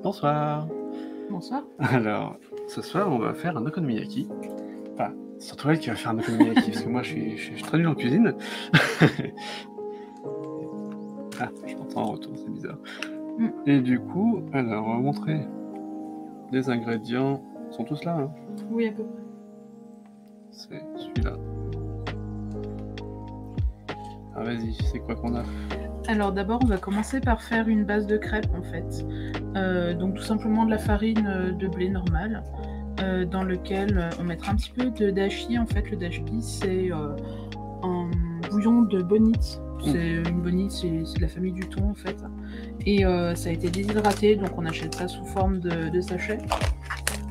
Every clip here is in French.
Bonsoir. Bonsoir. Alors, ce soir, on va faire un okonomiyaki. Enfin, c'est surtout elle qui va faire un okonomiyaki, parce que moi, je suis très nul en cuisine. Ah, je m'entends en retour, c'est bizarre. Et du coup, alors, on va montrer les ingrédients. Ils sont tous là, hein? Oui, à peu près. C'est celui-là. Ah, vas-y, c'est quoi qu'on a? Alors d'abord, on va commencer par faire une base de crêpes en fait. Donc tout simplement de la farine de blé normale, dans lequel on mettra un petit peu de dashi. En fait, le dashi, c'est un bouillon de bonite. C'est une bonite, c'est de la famille du thon en fait. Et ça a été déshydraté, donc on achète ça sous forme de sachet.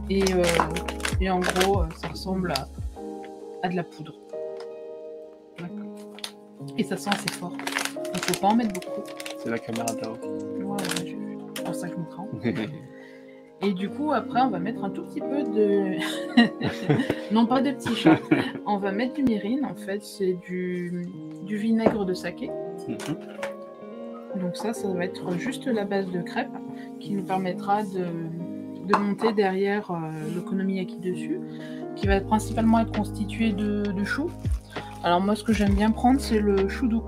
Et en gros, ça ressemble à de la poudre. Et ça sent assez fort. Il faut pas en mettre beaucoup. C'est la caméra de là-haut. Ouais, j'ai vu. C'est pour ça que je me trempe. Et du coup, après, on va mettre un tout petit peu de... non, pas de petits chats. On va mettre du mirin. En fait, c'est du vinaigre de saké. Donc ça va être juste la base de crêpes qui nous permettra de monter derrière l'okonomiyaki dessus, qui va principalement être constitué de choux. Alors moi, ce que j'aime bien prendre, c'est le chou doux.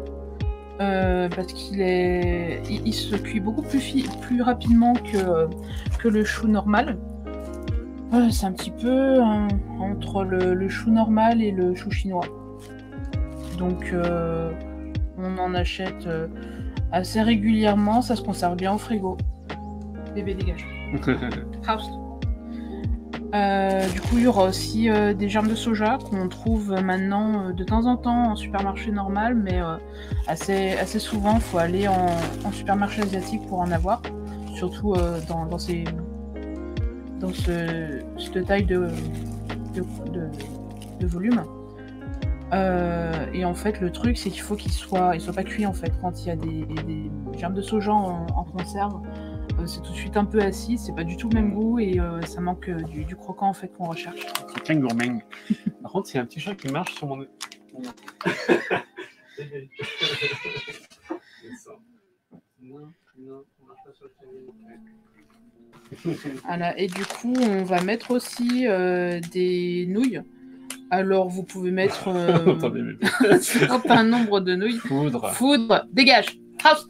Parce il se cuit beaucoup plus rapidement que le chou normal. C'est un petit peu entre le chou normal et le chou chinois. Donc on en achète assez régulièrement, ça se conserve bien au frigo. Bébé dégage. Faust. Du coup, il y aura aussi des germes de soja qu'on trouve maintenant de temps en temps en supermarché normal, mais assez souvent, il faut aller en supermarché asiatique pour en avoir, surtout dans cette taille de volume. Et en fait, le truc, c'est qu'il faut qu'il soit pas cuit en fait. Quand il y a des germes de soja en conserve, c'est tout de suite un peu acide, c'est pas du tout le même goût et ça manque du croquant en fait qu'on recherche. C'est qu'un gourmand. Par contre, il y a un petit chat qui marche sur mon... Voilà, et du coup, on un mettre aussi des nouilles. Alors, vous pouvez mettre un certain nombre de nouilles. Foudre, dégage. House.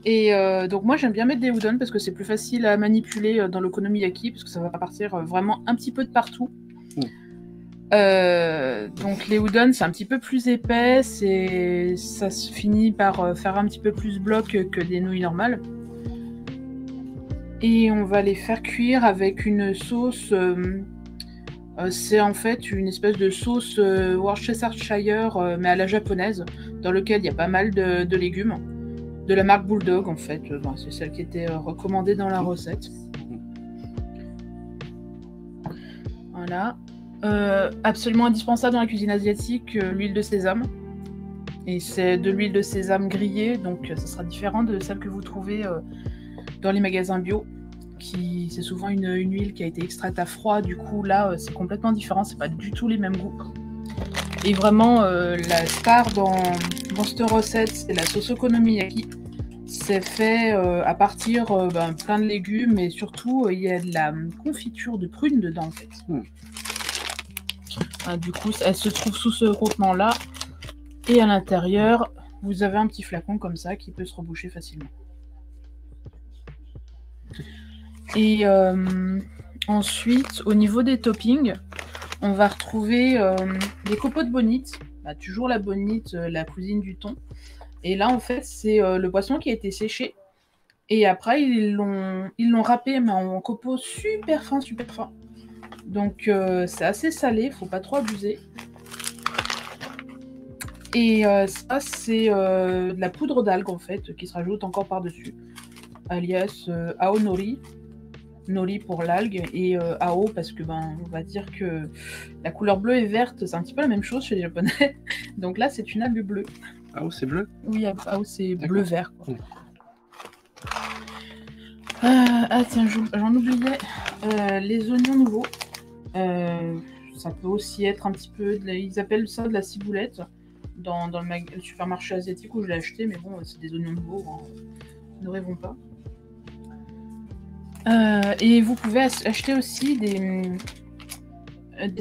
Et donc moi, j'aime bien mettre des udon parce que c'est plus facile à manipuler dans l'okonomiyaki parce que ça va partir vraiment un petit peu de partout. Donc les udon, c'est un petit peu plus épais et ça se finit par faire un petit peu plus bloc que des nouilles normales. Et on va les faire cuire avec une sauce. C'est en fait une espèce de sauce Worcestershire, mais à la japonaise, dans lequel il y a pas mal de légumes. De la marque Bulldog, en fait. C'est celle qui était recommandée dans la recette. Voilà. Absolument indispensable dans la cuisine asiatique, l'huile de sésame. Et c'est de l'huile de sésame grillée, donc ça sera différent de celle que vous trouvez dans les magasins bio. C'est souvent une huile qui a été extraite à froid, du coup là c'est complètement différent, c'est pas du tout les mêmes goûts. Et vraiment la star dans cette recette, c'est la sauce okonomiyaki. C'est fait à partir plein de légumes et surtout il y a de la confiture de prunes dedans en fait. Du coup elle se trouve sous ce contenant là et à l'intérieur vous avez un petit flacon comme ça qui peut se reboucher facilement. Et ensuite, au niveau des toppings, on va retrouver des copeaux de bonite. Toujours la bonite, la cousine du thon. Et là, en fait, c'est le poisson qui a été séché. Et après, ils l'ont râpé mais en copeaux super fins, super fins. Donc, c'est assez salé, faut pas trop abuser. Et ça, c'est de la poudre d'algues, en fait, qui se rajoute encore par-dessus. Alias aonori. Nori pour l'algue et Ao parce que on va dire que la couleur bleue et verte c'est un petit peu la même chose chez les japonais. Donc là c'est une algue bleue. Ao c'est bleu? Oui, Ao c'est bleu-vert. Tiens, j'en oubliais. Les oignons nouveaux. Ça peut aussi être un petit peu... Ils appellent ça de la ciboulette dans le supermarché asiatique où je l'ai acheté, mais bon, c'est des oignons nouveaux. Hein. Ne rêvons pas. Et vous pouvez acheter aussi des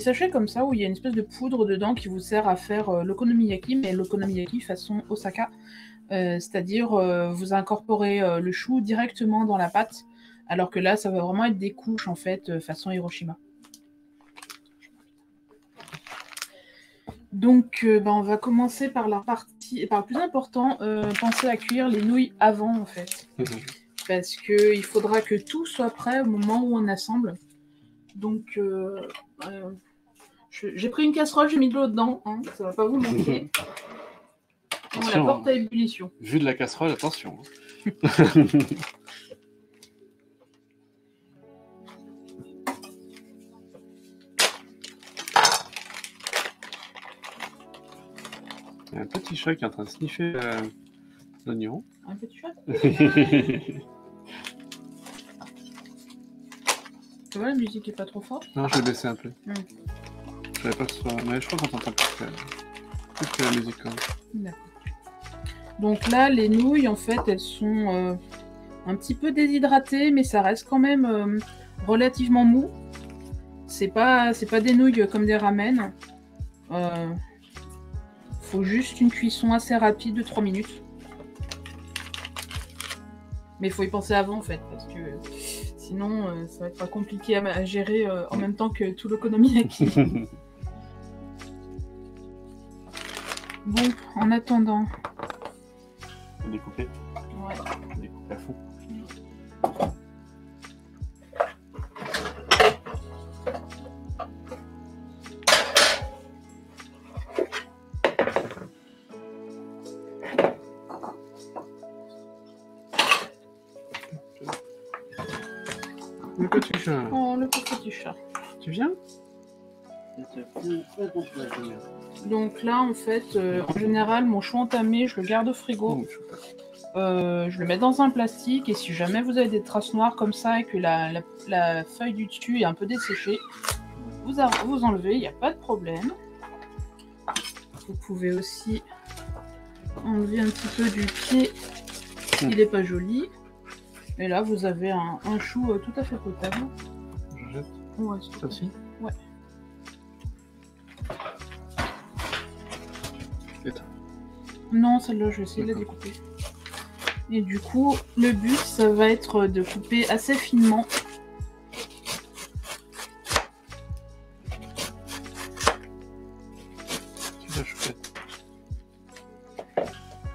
sachets comme ça où il y a une espèce de poudre dedans qui vous sert à faire l'okonomiyaki, mais l'okonomiyaki façon Osaka. C'est-à-dire vous incorporez le chou directement dans la pâte, alors que là ça va vraiment être des couches en fait façon Hiroshima. Donc on va commencer par la partie, par le plus important, pensez à cuire les nouilles avant en fait. Parce qu'il faudra que tout soit prêt au moment où on assemble. Donc j'ai pris une casserole, j'ai mis de l'eau dedans, hein, ça va pas vous manquer. On la porte à ébullition. Vu de la casserole, attention. Il y a un petit chat qui est en train de sniffer l'oignon. Un petit chat. Tu vois, la musique est pas trop forte? Non, je l'ai baissé un peu. Je savais pas que ce soit... Mais je crois qu'on entend plus que la musique quand même. D'accord. Donc là, les nouilles, en fait, elles sont un petit peu déshydratées, mais ça reste quand même relativement mou. C'est pas des nouilles comme des ramen. Faut juste une cuisson assez rapide de 3 minutes. Mais il faut y penser avant, en fait, parce que sinon, ça va être compliqué à gérer en même temps que tout l'okonomiyaki. Bon, en attendant... Découpé. Ouais. Découpé à fond. Le petit chat. Oh, le petit chat. Tu viens? Donc là, en fait, en général, mon chou entamé, je le garde au frigo. Je le mets dans un plastique et si jamais vous avez des traces noires comme ça et que la feuille du dessus est un peu desséchée, vous enlevez, il n'y a pas de problème. Vous pouvez aussi enlever un petit peu du pied, il n'est pas joli. Et là, vous avez un chou tout à fait potable. Je jette. Ouais, ça aussi. Ouais. Non, celle-là, je vais essayer de la découper. Et du coup, le but, ça va être de couper assez finement.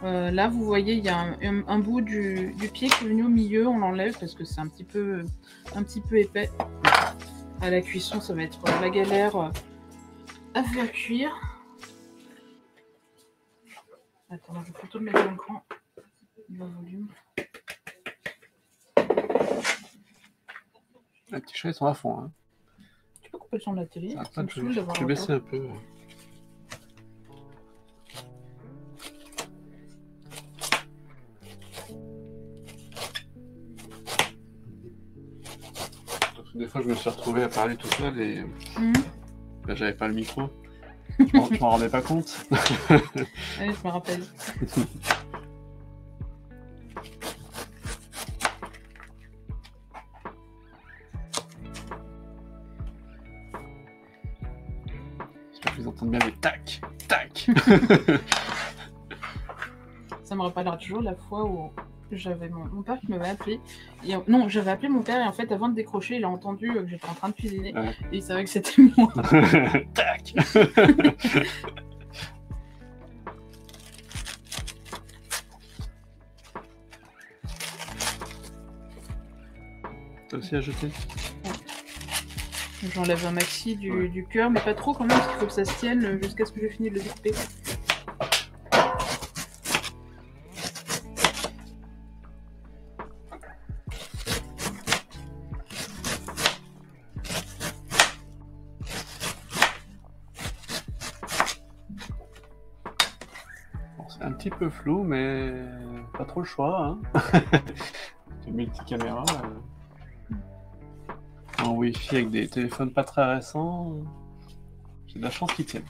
Là, vous voyez, il y a un bout du pied qui est venu au milieu. On l'enlève parce que c'est un petit peu épais. À la cuisson, ça va être la galère à faire cuire. Attends, je vais plutôt le mettre dans le cran. Le volume. Les petits chats, ils sont à fond. Hein. Tu peux couper le son de la télé. Je vais baisser un peu. Des fois, je me suis retrouvé à parler tout seul et là, j'avais pas le micro. Je m'en rendais pas compte. Ouais, je me rappelle. J'espère que vous entendez bien les tac, tac. Ça me rappellera toujours la fois où j'avais mon père qui m'avait appelé. Et, non, j'avais appelé mon père et en fait, avant de décrocher, il a entendu que j'étais en train de cuisiner. Ouais. Et il savait que c'était moi. Tac. T'as aussi à jeter? Ouais. J'enlève un maxi du cœur, mais pas trop quand même, parce qu'il faut que ça se tienne jusqu'à ce que j'ai fini de le découper. Un petit peu flou, mais pas trop le choix. Hein. C'est multicaméra. En Wi-Fi avec des téléphones pas très récents. J'ai de la chance qu'ils tiennent.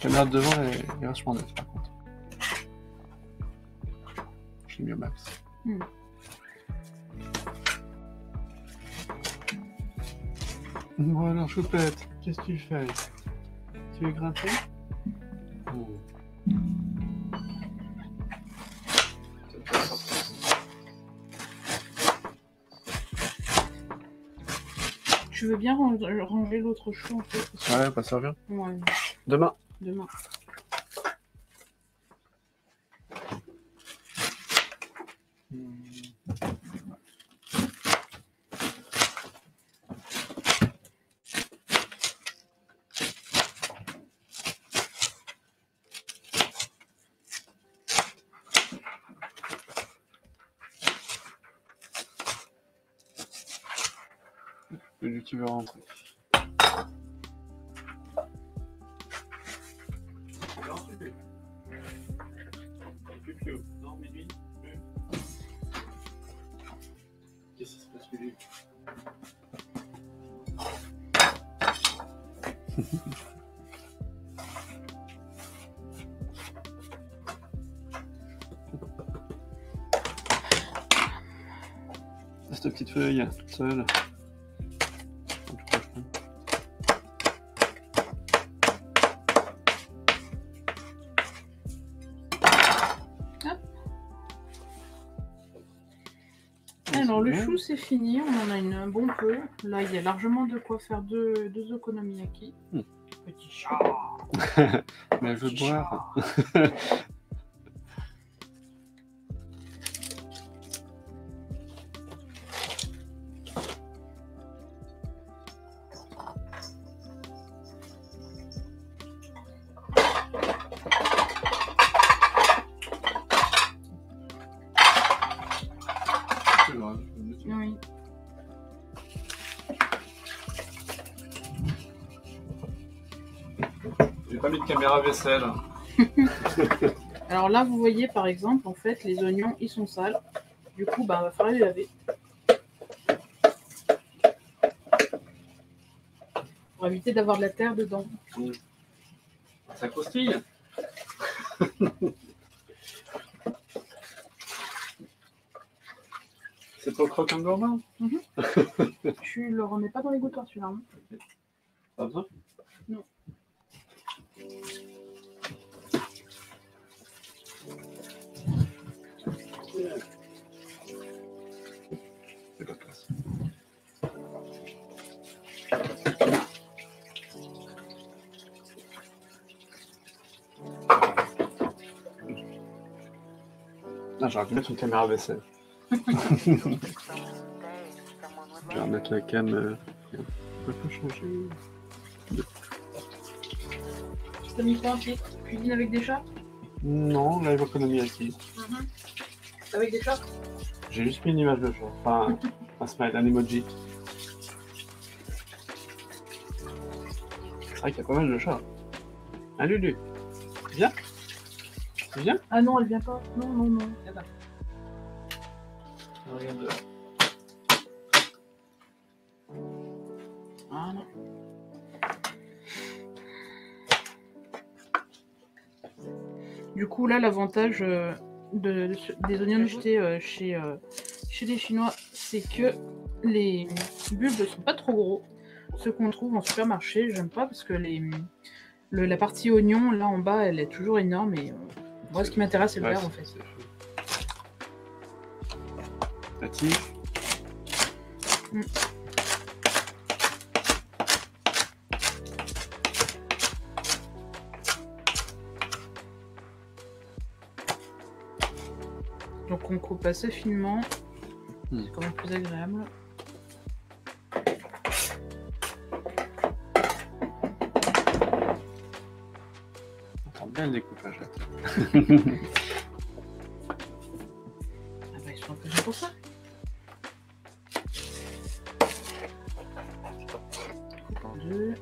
caméra de devant est vachement nette par contre. J'ai mis au max. Bon alors Choupette, qu'est-ce que tu fais? Tu veux grimper? Tu veux bien ranger l'autre chou en fait? Ouais, pas servir. Ouais. Demain. Demain. Celui qui veut rentrer. Non, mais lui, qu'est-ce qui se passe lui? Cette petite feuille, toute seule. Alors le chou c'est fini, on en a un bon peu. Là il y a largement de quoi faire deux okonomiyaki. Petit chat. Mais je veux boire. Oui. J'ai pas mis de caméra vaisselle. Alors là vous voyez par exemple en fait les oignons ils sont sales. Du coup bah va falloir les laver. Pour éviter d'avoir de la terre dedans. Ça croustille. C'est pas croquant gourmand. Tu le remets pas dans les gouttoirs celui-là. Hein. Pas besoin. Non. C'est pas de place. Ah, j'aurais pu mettre une caméra vaisselle. Je vais remettre la cam. On peut pas changer. T'as mis quoi un pied? Cuisine avec des chats? Non, là, l'okonomiyaki. Avec des chats? J'ai juste mis une image de chat. Enfin, un smile, un emoji. C'est vrai qu'il y a pas mal de chats. Hein, Lulu? Viens? Viens? Ah non, elle vient pas. Non, non, non. Elle va. Regarde dehors. Ah non. Du coup, là, l'avantage des oignons jetés chez les Chinois, c'est que les bulbes ne sont pas trop gros. Ceux qu'on trouve en supermarché, j'aime pas parce que la partie oignon, là en bas, elle est toujours énorme. Et moi, ce qui m'intéresse, c'est le vert en fait. Tati. Donc on coupe assez finement, c'est quand même plus agréable. On entend bien le découpage là. Ah bah ils sont un peu bien pour ça. Coupe en deux.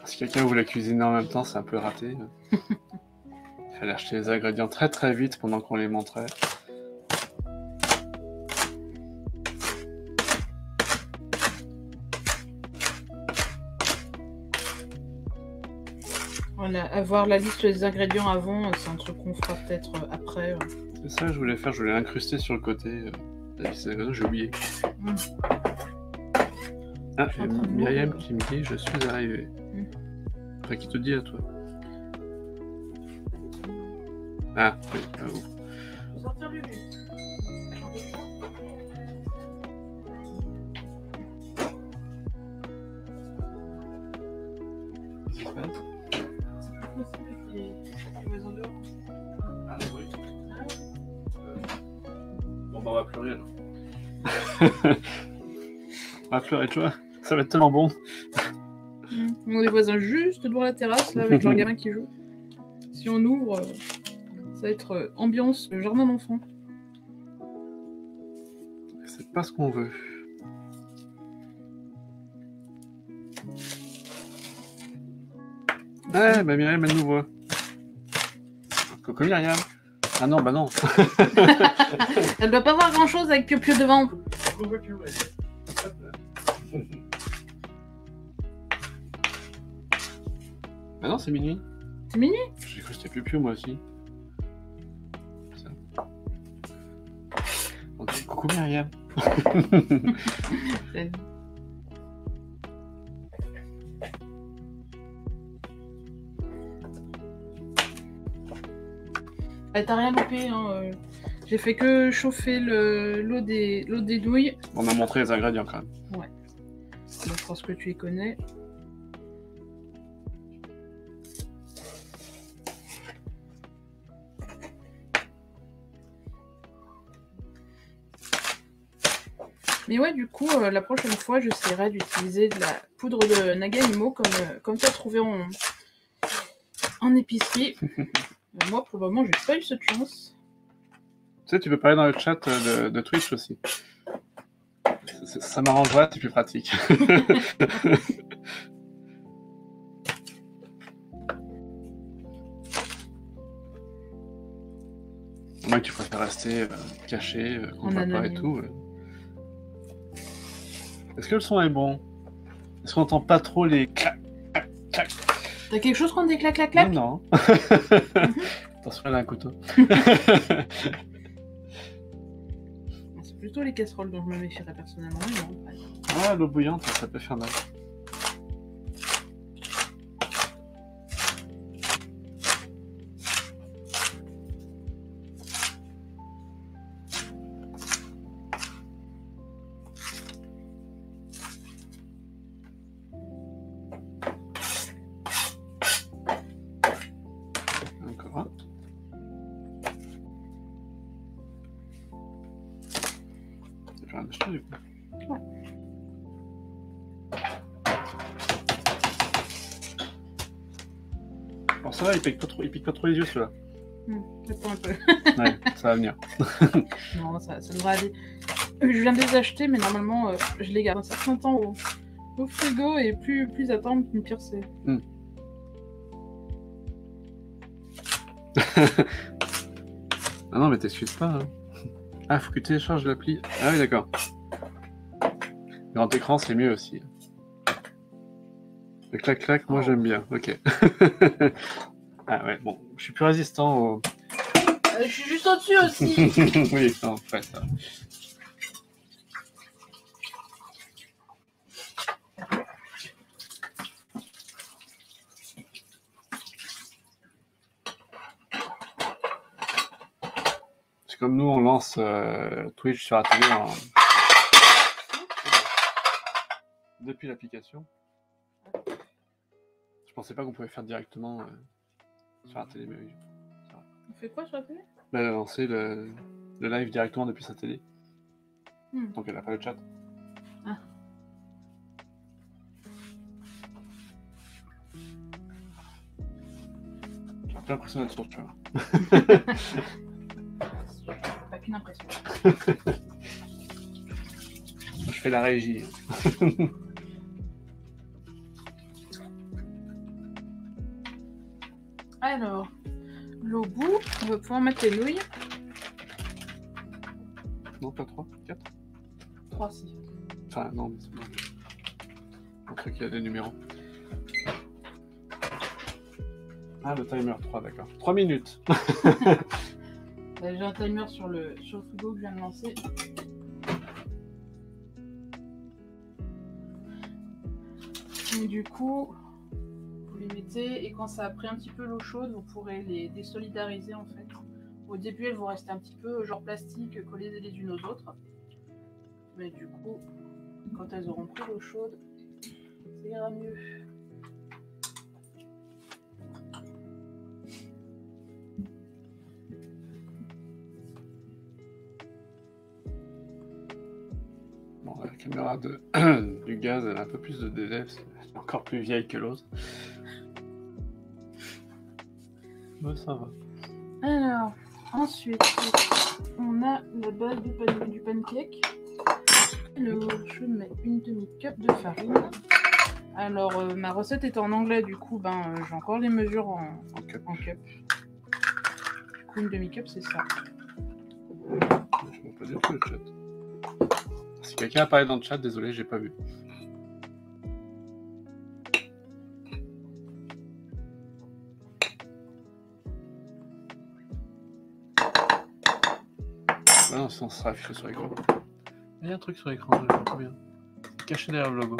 Si quelqu'un voulait cuisiner en même temps, c'est un peu raté. Il fallait acheter les ingrédients très très vite pendant qu'on les montrait. Voilà, avoir la liste des ingrédients avant, c'est un truc qu'on fera peut-être après. C'est ça que je voulais faire, je voulais l'incruster sur le côté. La liste des ingrédients, j'ai oublié. Ah, et Myriam qui me dit je suis arrivé. Enfin, qui te dit à toi? Ah, oui, à vous. Sortir du jus. Qu'est-ce qui se passe? Ah oui. Bon, bah, on va pleurer alors. On va pleurer, tu vois. Ça va être tellement bon. On a des voisins juste devant la terrasse, là, avec leur gamin qui joue. Si on ouvre, ça va être ambiance jardin d'enfants. C'est pas ce qu'on veut. Ah, bah Myriam, elle nous voit. Coucou Myriam. Ah non, bah non. Elle doit pas voir grand chose avec Pio-Pio devant. Bah non, c'est minuit. C'est minuit? J'ai cru que c'était Pio-Pio moi aussi. Ça. Donc, coucou Myriam. T'as rien loupé, hein. J'ai fait que chauffer l'eau des nouilles. On a montré les ingrédients quand même. Ouais. Donc, je pense que tu les connais. Mais ouais, du coup, la prochaine fois, j'essaierai d'utiliser de la poudre de Naganimo comme tu as trouvé en épicerie. Moi, pour le moment, j'ai pas eu cette chance. Tu sais, tu peux parler dans le chat de Twitch aussi. Ça m'arrangerait, c'est plus pratique. Moi, tu préfères rester caché, qu'on ne voit pas et tout. Est-ce que le son est bon? Est-ce qu'on entend pas trop les clac, clac, clac? T'as quelque chose contre des clac, clac, clac? Non. Attention, elle a un couteau. C'est plutôt les casseroles dont je me méfierais personnellement. Non. Ah, l'eau bouillante, ça peut faire mal. Alors ça va, il pique pas trop les yeux ceux-là. Attends un peu. Ouais, ça va venir. Non, ça devrait aller. Je viens de les acheter, mais normalement, je les garde un certain temps au frigo et plus attendre, pire c'est. Ah non, mais t'excuses pas. Hein. Ah, faut que tu télécharges l'appli. Ah oui, d'accord. Grand écran, c'est mieux aussi. Le clac-clac, moi j'aime bien. Ok. Ah ouais, bon, je suis plus résistant au... Je suis juste au-dessus aussi. Oui, non, ouais, ça. C'est comme nous, on lance Twitch sur la télé depuis l'application. Je pensais pas qu'on pouvait faire directement sur la télé, mais oui. On fait quoi sur la télé? Bah, lancer le live directement depuis sa télé. Donc elle n'a pas le chat. Ah. J'ai un peu l'impression d'être sur, tu vois. Pas qu'une impression. Je fais la régie. Alors, l'eau bout, on va pouvoir mettre les nouilles. Non, pas 3, 4. 3 si. Enfin, non, mais c'est bon. Un truc qui a des numéros. Ah, le timer 3, d'accord. 3 minutes. J'ai un timer sur le frigo que je viens de lancer. Et du coup, vous les mettez et quand ça a pris un petit peu l'eau chaude, vous pourrez les désolidariser en fait. Au début, elles vont rester un petit peu genre plastique collées les unes aux autres. Mais du coup, quand elles auront pris l'eau chaude, ça ira mieux. Bon, la caméra du gaz, elle a un peu plus de délai, parce qu'elle est encore plus vieille que l'autre. Mais ça va. Alors, ensuite, on a la base du pancake. Alors, je mets une demi-cup de farine. Alors, ma recette est en anglais, du coup, j'ai encore les mesures en cup. Du coup, une demi-cup, c'est ça. Je vois pas du tout le chat. Si quelqu'un a parlé dans le chat, désolé, j'ai pas vu. Ah non, sinon ça sera affiché sur l'écran. Il y a un truc sur l'écran, je vois pas bien. C'est caché derrière le logo.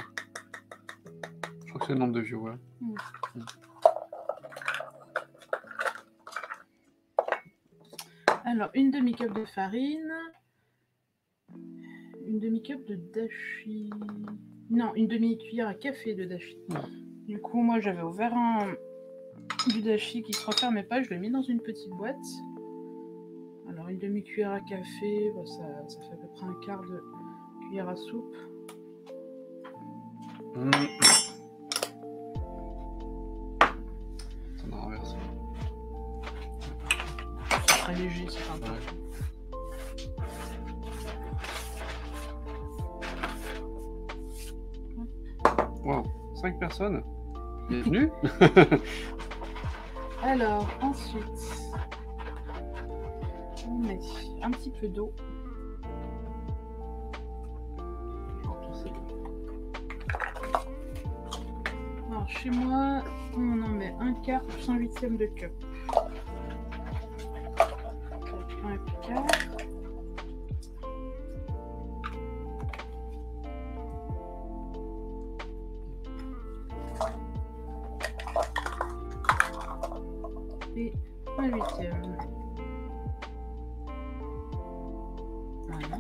Je crois que c'est le nombre de viewers. Alors, une demi-cup de farine. Une demi-cup de dashi. Non, une demi-cuillère à café de dashi. Du coup, moi, j'avais ouvert du dashi qui se refermait pas. Je l'ai mis dans une petite boîte. Alors, une demi-cuillère à café, ça fait à peu près un quart de cuillère à soupe. Ça m'a renversé. C'est très léger, c'est pas grave. Wow, 5 personnes. Bienvenue. Alors, ensuite, on met un petit peu d'eau. Alors, chez moi, on en met un quart plus un huitième de cup. Un quart. Et un huitième. Voilà.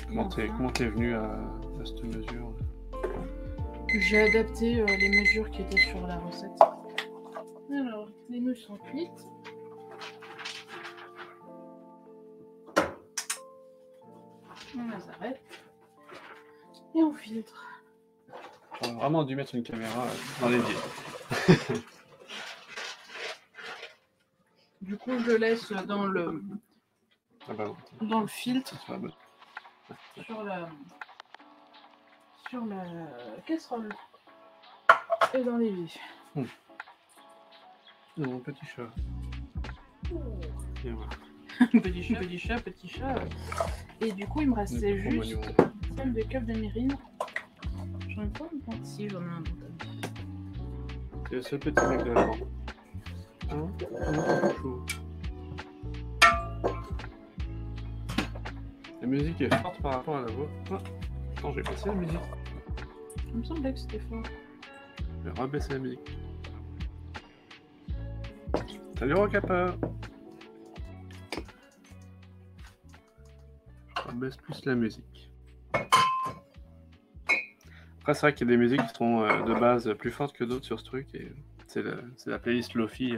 Comment t'es venu à cette mesure? J'ai adapté les mesures qui étaient sur la recette. Alors, les nouilles sont cuites. On les arrête. Et on filtre. J'aurais vraiment dû mettre une caméra dans les pieds. Du coup, je laisse dans le filtre sur la casserole et dans l'évier. Mon petit chat. Et voilà. petit chat. Et du coup, il me restait juste une seule de cup de myrrhine. J'en ai pas un bon. Si, j'en ai un bon. C'est le seul petit mec de la bande. Chaud. La musique est forte par rapport à la voix. Attends, j'ai baissé la musique. Il me semblait que c'était fort. Je vais rabaisser la musique. Salut Rocapa. Je rabaisse plus la musique. Après, c'est vrai qu'il y a des musiques qui sont de base plus fortes que d'autres sur ce truc. Et c'est la playlist Lofi.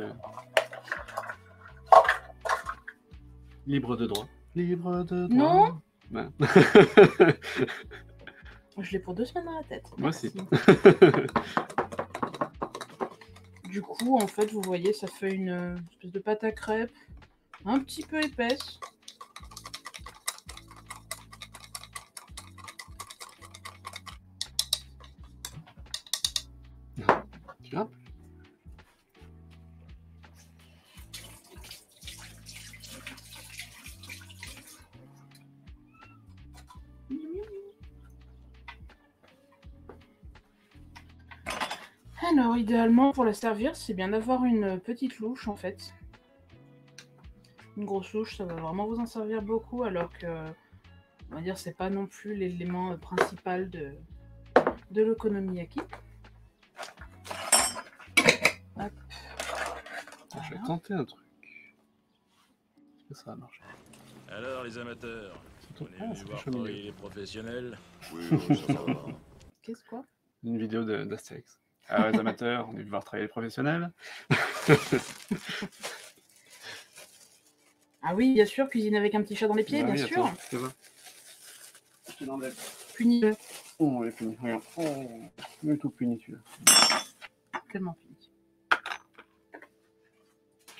Libre de droit. Libre de droit. Non. Ouais. Je l'ai pour 2 semaines dans la tête. Moi aussi. Du coup, en fait, vous voyez, ça fait une espèce de pâte à crêpes un petit peu épaisse. Tu grimpes ? Alors, idéalement, pour la servir, c'est bien d'avoir une petite louche, en fait. Une grosse louche, ça va vraiment vous en servir beaucoup, alors que, on va dire, c'est pas non plus l'élément principal de l'okonomiyaki. Hop. Je vais tenter un truc. Est-ce que ça va marcher? Alors, les amateurs, on est venus voir fait travailler les professionnels. Oui, ça va. Qu'est-ce quoi? Une vidéo d'Astérix. Alors les amateurs, on est venus voir travailler les professionnels. Ah oui, bien sûr, cuisiner avec un petit chat dans les pieds, Bah bien oui, sûr. attends, c'est ça. Je te l'enlève. Puni-le. Oh, il est puni, regarde. Oh, il est tout puni celui-là. Tellement puni.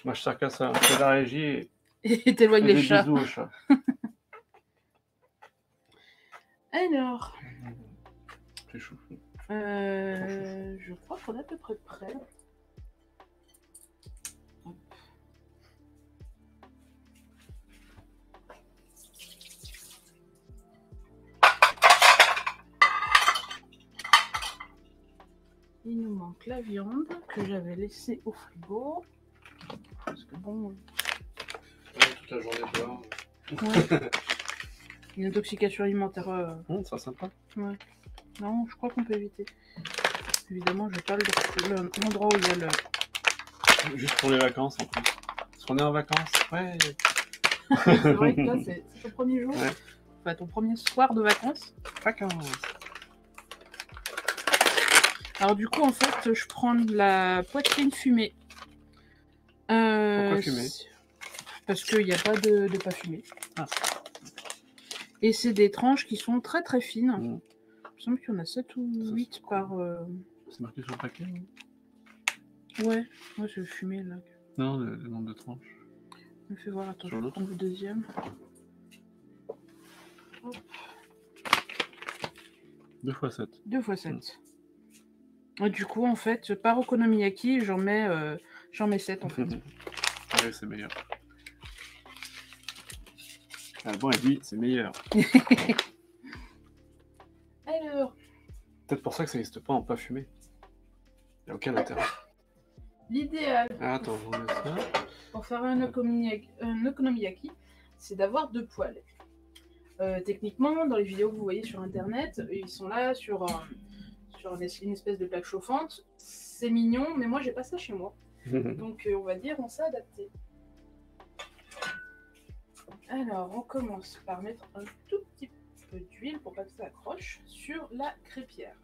Moi je sers qu'à ça, je fais la régie Et t'éloignes et les des chats. bisous aux chats. Alors, C'est chou. je crois qu'on est à peu près prêt. Hop. Il nous manque la viande que j'avais laissée au frigo. Parce que bon, Toute la journée dehors. ouais. Une intoxication alimentaire. Ça sera sympa. Ouais. Non, je crois qu'on peut éviter. Évidemment, je parle de l'endroit où il y a le. Juste pour les vacances en plus. Parce qu'on est en vacances, ouais. C'est vrai que là, c'est ton premier jour. Ouais. Enfin, ton premier soir de vacances. Vacances. Alors du coup, en fait, je prends de la poitrine fumée. Pourquoi fumée? Parce qu'il n'y a pas de pas fumé. Ah. Et c'est des tranches qui sont très très fines. Mm. Il me semble qu'il y en a 7 ou 8 par... C'est marqué sur le paquet? Ouais, c'est le fumé là. Non, le nombre de tranches. Je me fais voir, attends, Sur je vais l'autre. prendre le deuxième. Hop. 2 x 7. 2 x 7. Et du coup, en fait, par okonomiyaki, j'en mets 7 en fait. Ouais, c'est meilleur. Ah bon, elle dit, c'est meilleur. Alors, Peut-être pour ça que ça n'existe pas en pas fumé. Il n'y a aucun intérêt. l'idéal Ah, attends, je remets ça. pour faire un okonomiyaki, c'est d'avoir 2 poêles. Techniquement, dans les vidéos que vous voyez sur internet, ils sont là sur une espèce de plaque chauffante. C'est mignon, mais moi j'ai pas ça chez moi. Donc on va dire on s'est adapté. Alors on commence par mettre un tout petit peu d'huile pour pas que ça accroche sur la crêpière.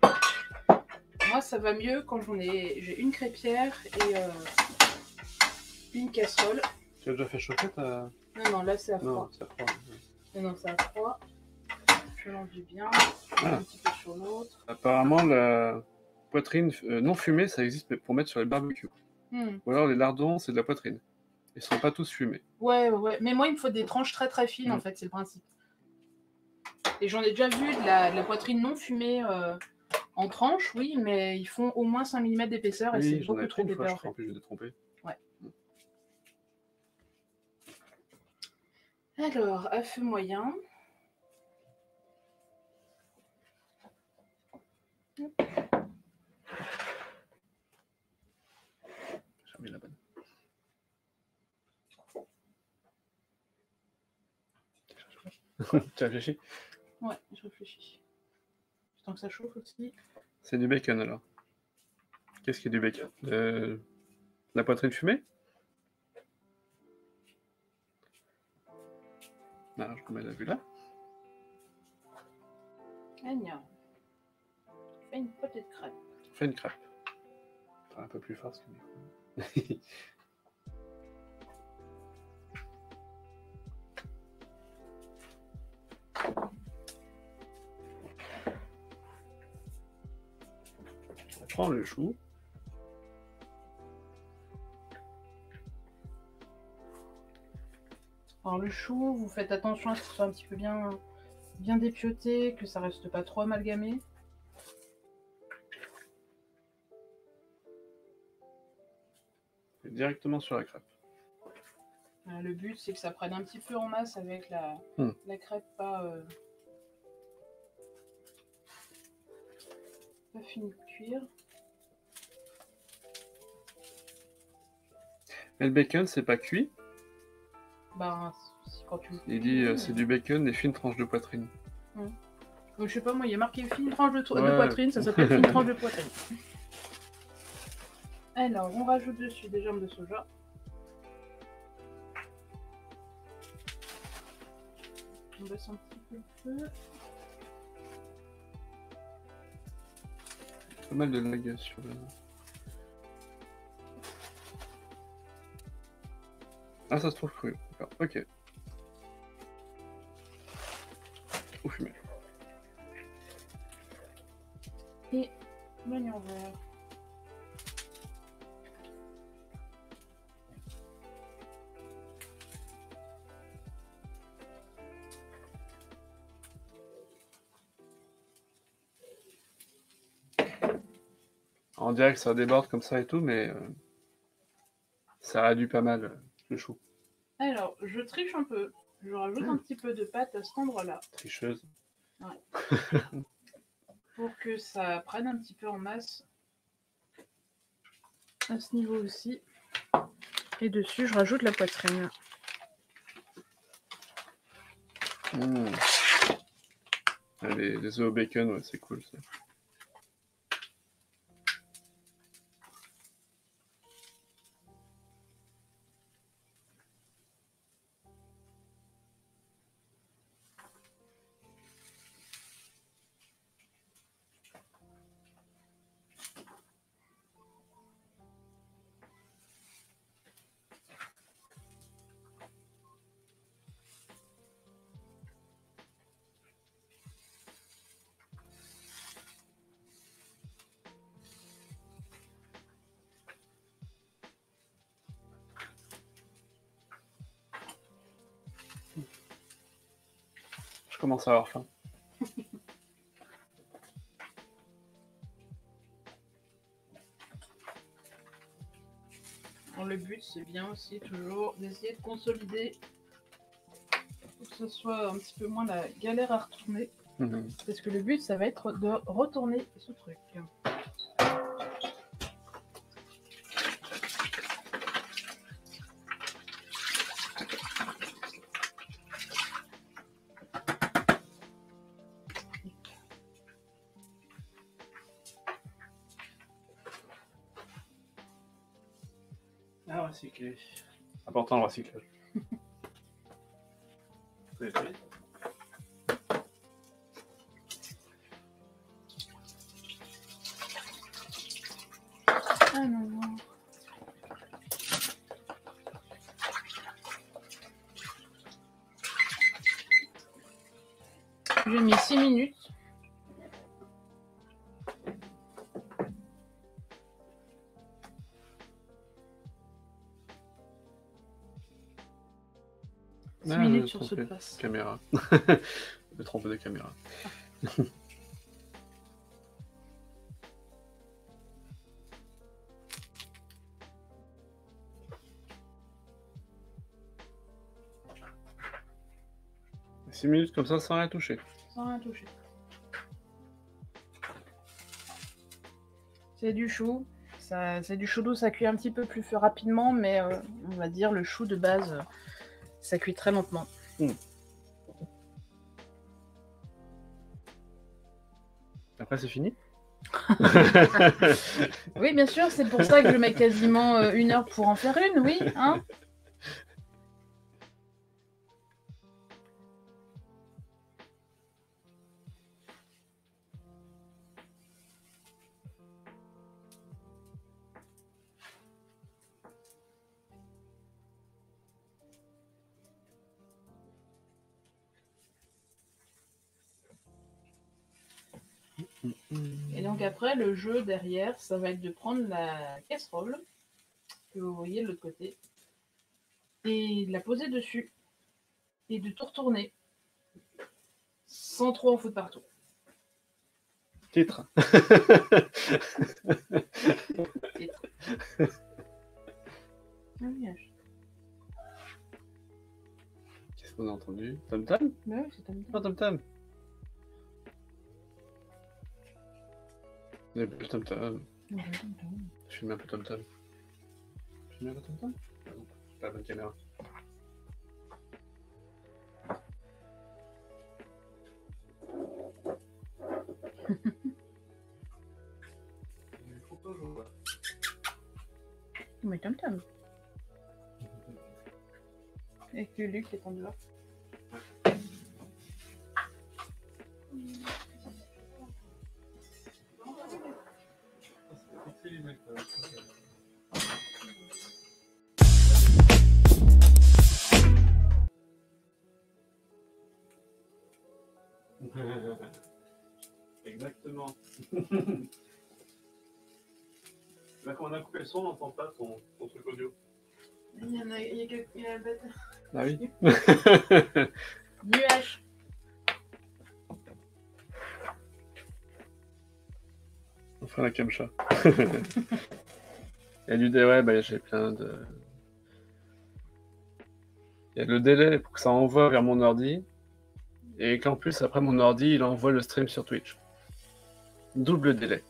Moi ça va mieux quand j'ai une crêpière et une casserole. Tu as déjà fait chauffer ta... Non, là c'est à froid. Non, c'est à froid. Non, c'est à froid. Je mélange bien. Ah. Un petit peu sur l'autre. Apparemment, la poitrine non fumée, ça existe pour mettre sur les barbecues. Ou alors les lardons, c'est de la poitrine. Ils sont pas tous fumés. Ouais. Mais moi, il me faut des tranches très très fines, en fait, c'est le principe. Et j'en ai déjà vu de la poitrine non fumée en tranches, oui, mais ils font au moins 5 mm d'épaisseur et c'est beaucoup trop épais, en fait. En plus, je l'ai trompé. Ouais. Alors, à feu moyen. J'ai mis la bonne. Tu as réfléchi? Ouais, je réfléchis. Tant que ça chauffe aussi. C'est du bacon alors. Qu'est-ce qui est du bacon? La poitrine fumée? Alors, je remets la vue là. Agna. Fais une petite crêpe. Fais une crêpe. Un peu plus fort ce que micro. On prend le chou. Alors le chou, vous faites attention à ce qu'il soit un petit peu bien dépioté, que ça reste pas trop amalgamé. Directement sur la crêpe. Le but c'est que ça prenne un petit peu en masse avec la crêpe pas finie de cuire. Et le bacon, c'est pas cuit? Ben, si quand tu... Il dit c'est du bacon et fine tranche de poitrine. Je sais pas, moi, il y a marqué fine tranche de Ouais. poitrine, ça s'appelle fine tranche de poitrine. Alors, on rajoute dessus des germes de soja. On baisse un petit peu le feu. Pas mal de lag sur le... Ah, ça se trouve cru. D'accord, ok. Au fumé. Et l'oignon vert. On dirait que ça déborde comme ça et tout, mais ça réduit pas mal le chou. Alors, je triche un peu. Je rajoute un petit peu de pâte à cet endroit-là. Tricheuse. Ouais. Pour que ça prenne un petit peu en masse. À ce niveau aussi. Et dessus, je rajoute la poitrine. Mmh. Ah, les œufs au bacon, ouais, c'est cool ça. Je commence à avoir faim. Alors, le but, c'est bien aussi toujours d'essayer de consolider pour que ce soit un petit peu moins la galère à retourner. Mmh. Parce que le but, ça va être de retourner ce truc. Ah, recycler. Important le recyclage. Ah non, non. J'ai mis 6 minutes. Ah, minutes sur ce place. Caméra. Je me trompe de caméra. Six minutes comme ça sans rien toucher. Sans rien toucher. C'est du chou. C'est du chou doux, ça cuit un petit peu plus rapidement, mais on va dire le chou de base, ça cuit très lentement. Après, c'est fini? Oui, bien sûr, c'est pour ça que je mets quasiment 1 heure pour en faire une, oui, hein. Et donc après, le jeu derrière, ça va être de prendre la casserole, que vous voyez de l'autre côté, et de la poser dessus, et de tout retourner, sans trop en foutre partout. Titre. Titre. Qu'est-ce qu'on a entendu? Tom Tom? Bah oui, c'est comme ça. Oh, Tom Tom. Vous avez plus Tom Tom. Je filme un peu Tom Tom. Je filme un peu Tom Tom. Pas la bonne caméra. Mais tom-tom. Et que Luc est en dehors. Exactement. Là, quand on a coupé le son, on n'entend pas ton truc audio. Il y a le bâtard. Ah oui. Nuage. On fera la camcha. Il y a du délai, bah, j'ai plein de... Il y a le délai pour que ça envoie vers mon ordi. Et qu'en plus, après mon ordi, il envoie le stream sur Twitch. Double délai.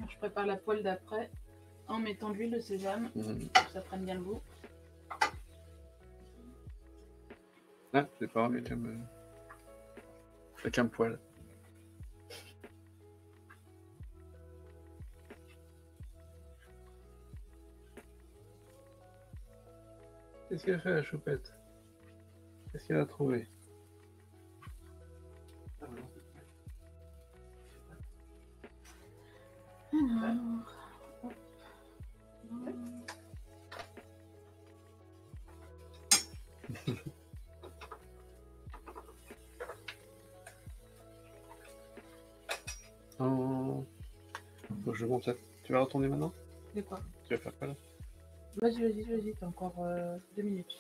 Je prépare la poêle d'après en mettant de l'huile de sésame pour que ça prenne bien le goût. Ah, c'est pas avec un poil. Qu'est-ce qu'elle fait la choupette? Qu'est-ce qu'elle a trouvé? Oh. Faut que je monte ça. Tu vas retourner maintenant? De quoi? Tu vas faire quoi là? Vas-y, t'as encore 2 minutes.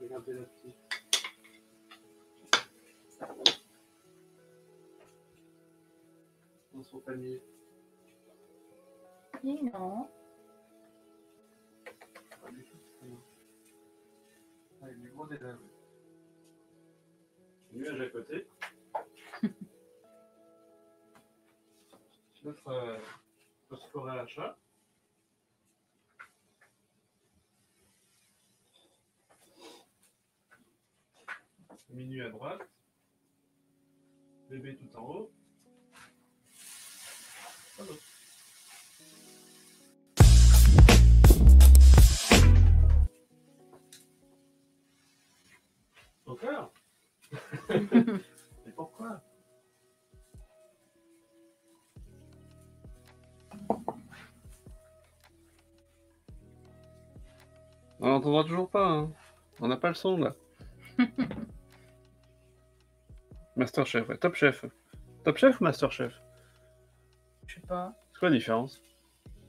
Regardez la petite. Dans son panier. Non. Pas du tout. Ah, il y a du gros délai. Nuage à côté. Notre forêt à l'achat. Minuit à droite. Bébé tout en haut. Voilà. Encore? Et pourquoi? On n'entendra toujours pas, hein. On n'a pas le son là. Masterchef, ouais. Top Chef. Top Chef ou Masterchef? Je sais pas. C'est quoi la différence?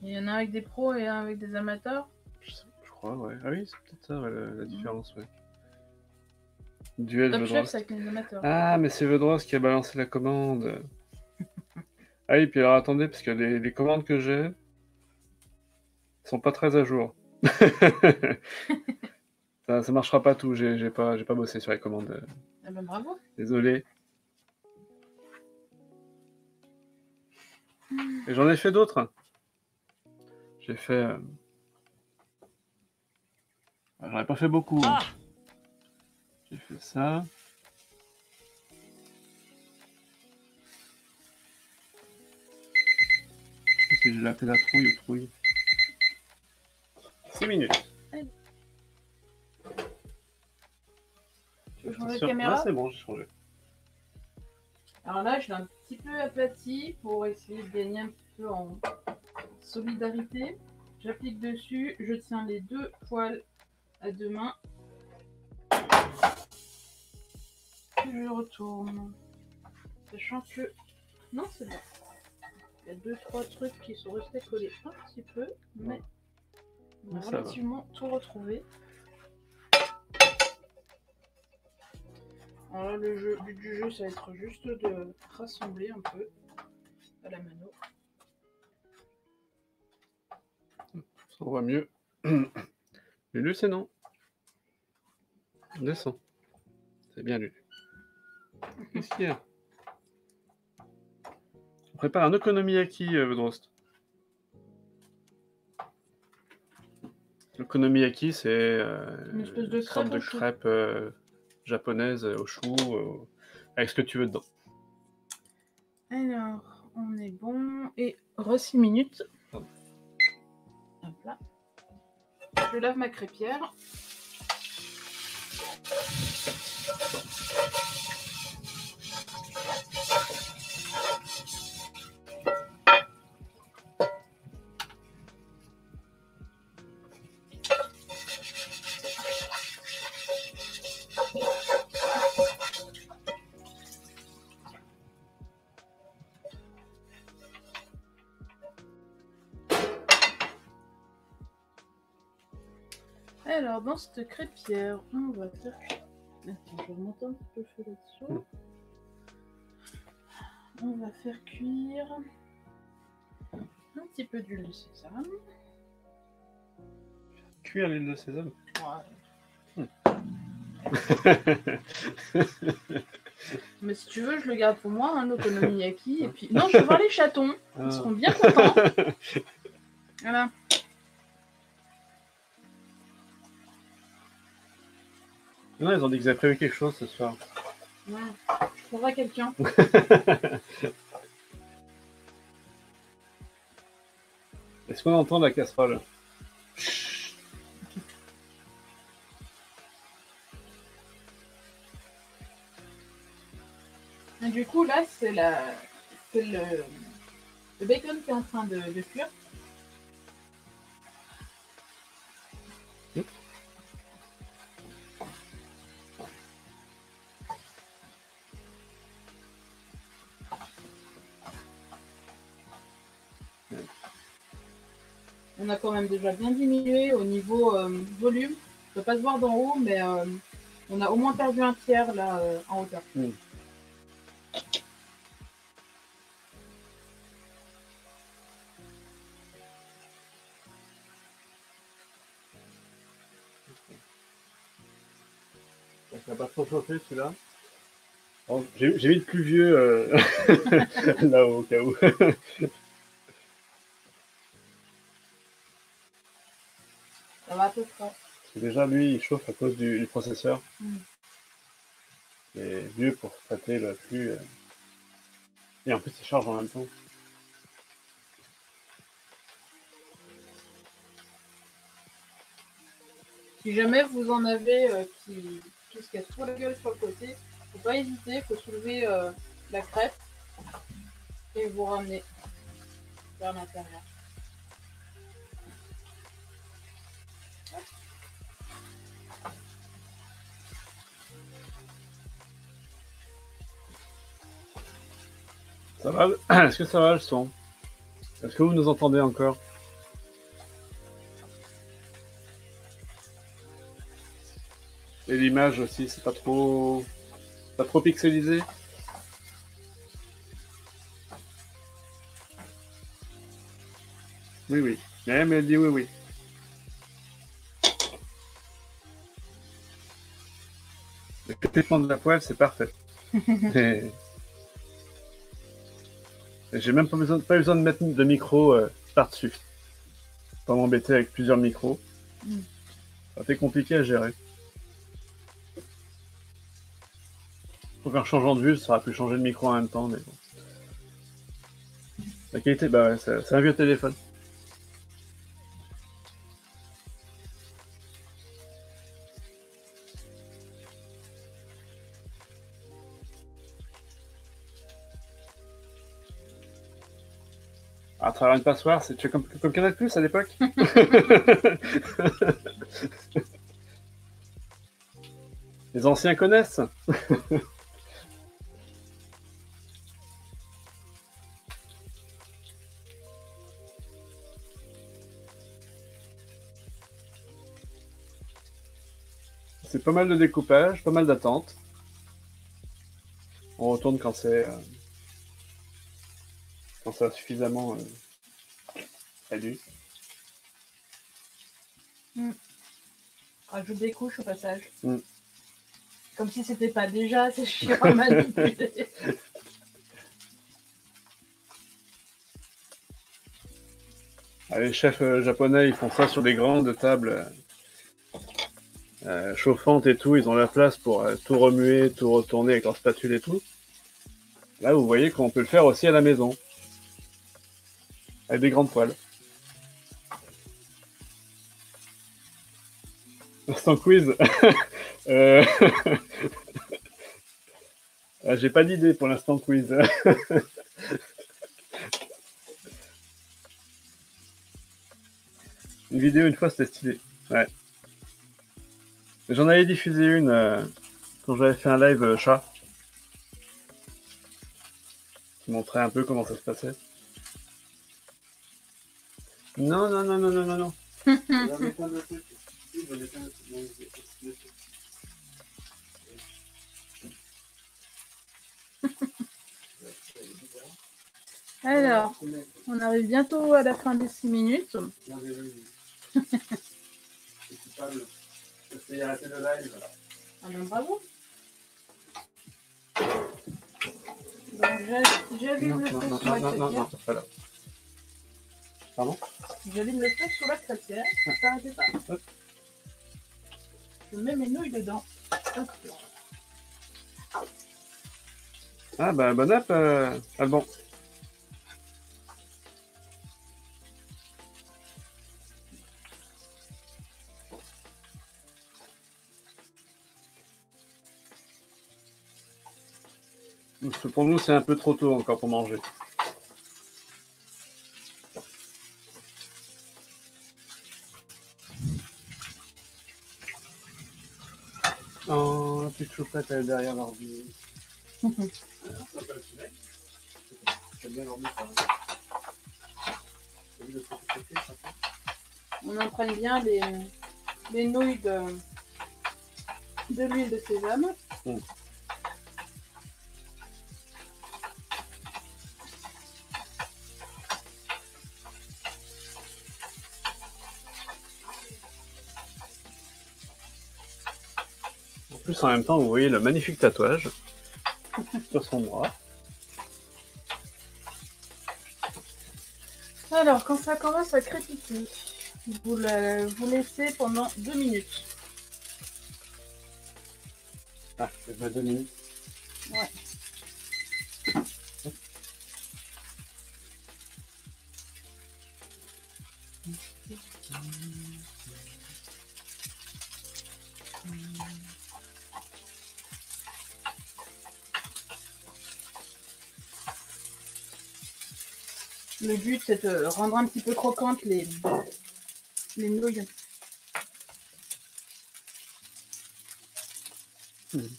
Il y en a un avec des pros et un avec des amateurs. Je crois, ouais. Ah oui, c'est peut-être ça, ouais, la différence, ouais. Duel Top Vedros. Chef, c'est avec les amateurs. Ah, mais c'est Vedros qui a balancé la commande. Ah oui, puis alors attendez, parce que les commandes que j'ai sont pas très à jour. Ça marchera pas tout, j'ai pas bossé sur les commandes. Ah ben bravo. Désolé. Et j'en ai fait d'autres. J'ai fait... J'en ai pas fait beaucoup. Hein. J'ai fait ça. Qu'est-ce que j'ai appelé la trouille? 6 minutes. Tu veux changer de caméra? Ah, c'est bon, j'ai changé. Alors là, je l'ai un petit peu aplati pour essayer de gagner un petit peu en solidarité. J'applique dessus, je tiens les deux poils à deux mains. Et je retourne. Sachant que... Non, c'est bon. Il y a 2-3 trucs qui sont restés collés un petit peu, mais on a relativement tout retrouvé. Alors là, le but du jeu, ça va être juste de rassembler un peu à la mano. Ça va mieux. Lulu, c'est non. Descends. C'est bien lu. Qu'est-ce qu'il y a? On prépare un okonomiyaki, Drost. L'okonomiyaki, c'est Une espèce de sorte de crêpe japonaise au chou, avec ce que tu veux dedans. Alors, on est bon. Et 6 minutes. Pardon. Hop là. Je lave ma crêpière. Alors, dans cette crêpière, on va faire... Attends, je vais remonter un petit peu le feu là-dessous. On va faire cuire un petit peu d'huile de sésame. Cuire l'huile de sésame? Ouais. Mais si tu veux, je le garde pour moi, un okonomiyaki. Et puis... Non, je vais voir les chatons. Ils seront bien contents. Voilà. Non, ils ont dit qu'ils avaient prévu quelque chose ce soir. Ouais, je trouverai quelqu'un. Est-ce qu'on entend la casserole? Et du coup, là, c'est le bacon qui est en train de cuire. On a quand même déjà bien diminué au niveau volume. Ça ne peut pas se voir d'en haut, mais on a au moins perdu un tiers là en hauteur. Ça n'a pas trop chauffé celui-là. Bon, j'ai mis le plus vieux là au cas où. Ça va à peu près. Déjà, lui, il chauffe à cause du processeur. Et mieux pour traiter le flux. Et en plus, il charge en même temps. Si jamais vous en avez qui se cassent trop la gueule sur le côté, il ne faut pas hésiter, il faut soulever la crêpe et vous ramener vers l'intérieur. Ça va? Est-ce que ça va le son? Est-ce que vous nous entendez encore? Et l'image aussi, c'est pas trop pixelisé? Oui, oui. Mais elle dit oui, oui. Le pétement de la poêle, c'est parfait. Et j'ai même pas besoin de mettre de micro par-dessus. Pas m'embêter avec plusieurs micros. Ça fait compliqué à gérer. Faut qu'en changeant de vue, ça aura pu changer de micro en même temps, mais bon. La qualité, bah ouais, c'est un vieux téléphone. À travers une passoire, tu es comme Canal+ à l'époque. Les anciens connaissent. C'est pas mal de découpage, pas mal d'attente. On retourne quand ça a suffisamment salut. Rajoute des couches au passage. Comme si c'était pas déjà, c'est chiant à manipuler. Les chefs japonais, ils font ça sur des grandes tables chauffantes et tout. Ils ont la place pour tout remuer, tout retourner avec leur spatule et tout. Là, vous voyez qu'on peut le faire aussi à la maison. Avec des grandes poêles. Instant quiz. J'ai pas d'idée pour l'instant quiz. Une vidéo une fois c'était stylé. Ouais. J'en avais diffusé une quand j'avais fait un live chat. Qui montrait un peu comment ça se passait. Non, non, non, non, non, non, non. Alors, on arrive bientôt à la fin des 6 minutes. Ah ben bravo. Donc j'allume le feu sous la crêpière. Voilà. Pardon? J'allume le feu sous la crêpière. T'arrêtez pas. Hop. Je mets mes nouilles dedans. Hop. Ah bah bon app, Alban. Pour nous, c'est un peu trop tôt encore pour manger. Oh, la petite choupette, elle est derrière l'ordi. On imprègne bien les nouilles de l'huile de sésame. En plus, en même temps, vous voyez le magnifique tatouage sur son bras. Alors, quand ça commence à crépiter, vous laissez pendant 2 minutes. Ah, c'est pas 2 minutes. Ouais. Le but, c'est de rendre un petit peu croquantes les nouilles.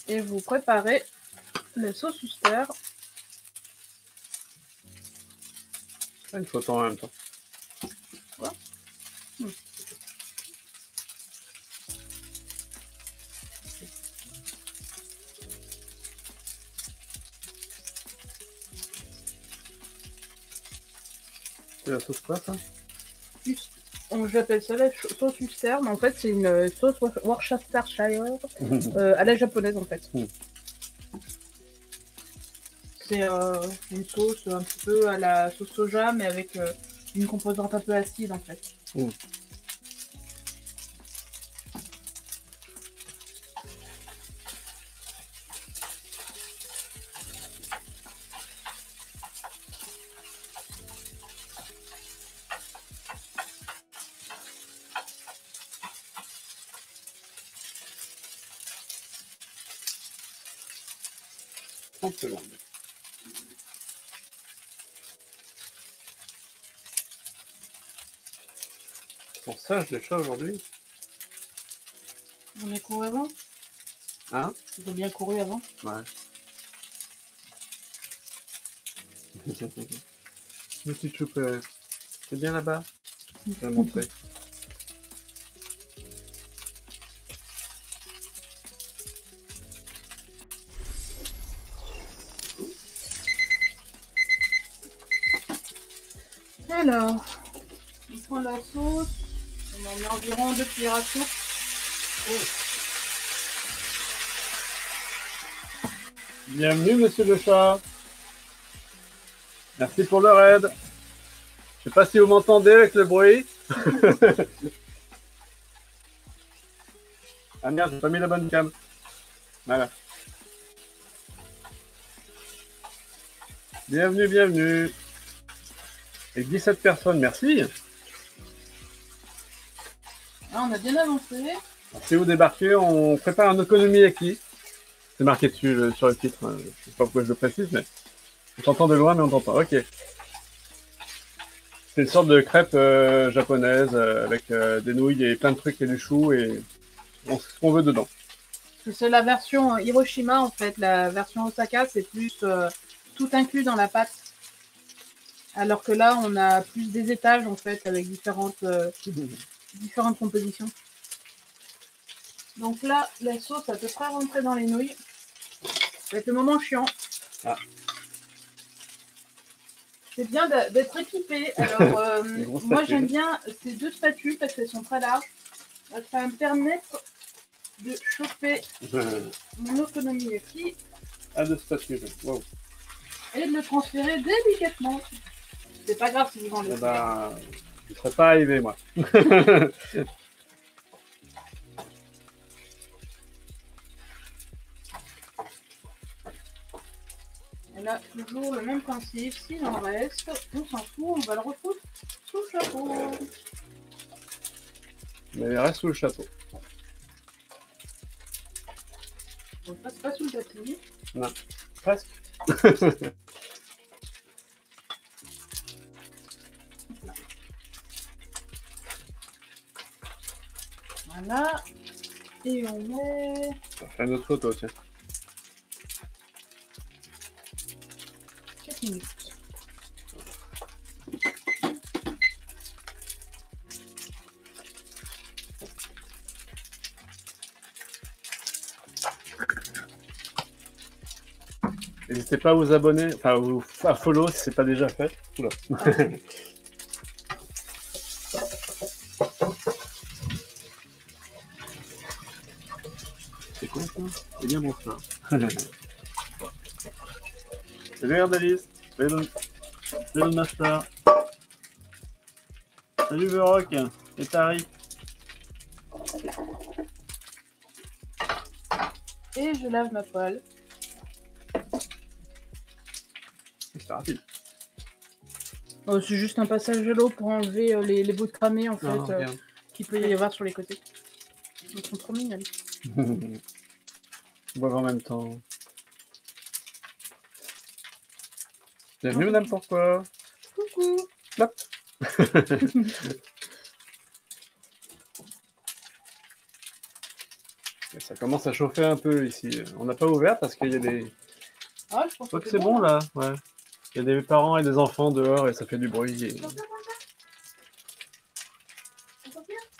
Et vous préparez le sauce Uster. Une photo en même temps. Quoi C'est la sauce quoi, ça? J'appelle ça la sauce Uster, mais en fait, c'est une sauce Worcestershire à la japonaise, en fait. C'est une sauce un petit peu à la sauce soja, mais avec une composante un peu acide, en fait. Secondes. Ils sont sages les chats aujourd'hui. On est couru avant? Hein? Ils ont bien couru avant? Ouais. Une petite choupette. C'est bien là-bas? Je vais montrer. Alors, on prend la sauce, on en met environ 2 cuillères à soupe. Bienvenue, monsieur le chat. Merci pour leur aide. Je sais pas si vous m'entendez avec le bruit. Ah merde, j'ai pas mis la bonne cam. Voilà. Bienvenue, bienvenue. Et 17 personnes, merci. Ah, on a bien avancé. Alors, si vous débarquez, on prépare un okonomiyaki. C'est marqué dessus sur le titre. Je sais pas pourquoi je le précise, mais on t'entend de loin, mais on t'entend. Ok. C'est une sorte de crêpe japonaise avec des nouilles et plein de trucs et du chou et ce qu'on veut dedans. C'est la version Hiroshima en fait. La version Osaka, c'est plus tout inclus dans la pâte. Alors que là, on a plus des étages en fait avec différentes compositions. Donc là, la sauce à peu près rentrée dans les nouilles. Ça va être le moment chiant. Ah. C'est bien d'être équipé. Alors, moi j'aime bien ces 2 spatules parce qu'elles sont très larges. Ça va me permettre de chauffer mon okonomiyaki. Ah, 2 spatules. Wow. Et de le transférer délicatement. C'est pas grave si vous en laissez. Bah, je ne serais pas arrivé, moi. Et là, toujours le même principe. S'il en reste, on s'en fout, on va le refoutre sous le chapeau. Mais il reste sous le chapeau. On ne passe pas sous le tapis. Non, presque. Voilà. Et on met... On fait une autre photo, tiens. 4 minutes. N'hésitez pas à vous abonner, enfin à follow si c'est pas déjà fait. Oula. C'est quoi ça? C'est bien bon ça. Salut Ardalice. Salut le Master. Salut Veroc. Et Tari. Et je lave ma poêle. C'est rapide. Oh, c'est juste un passage de l'eau pour enlever les bouts de cramé en fait qu'il peut y avoir sur les côtés. Ils sont trop mignons. Boire en même temps. Bienvenue madame, pourquoi? Coucou. Hop. Ça commence à chauffer un peu ici. On n'a pas ouvert parce qu'il y a des... Ah, je pense que c'est bon là, ouais. Il y a des parents et des enfants dehors et ça fait du bruit. Et...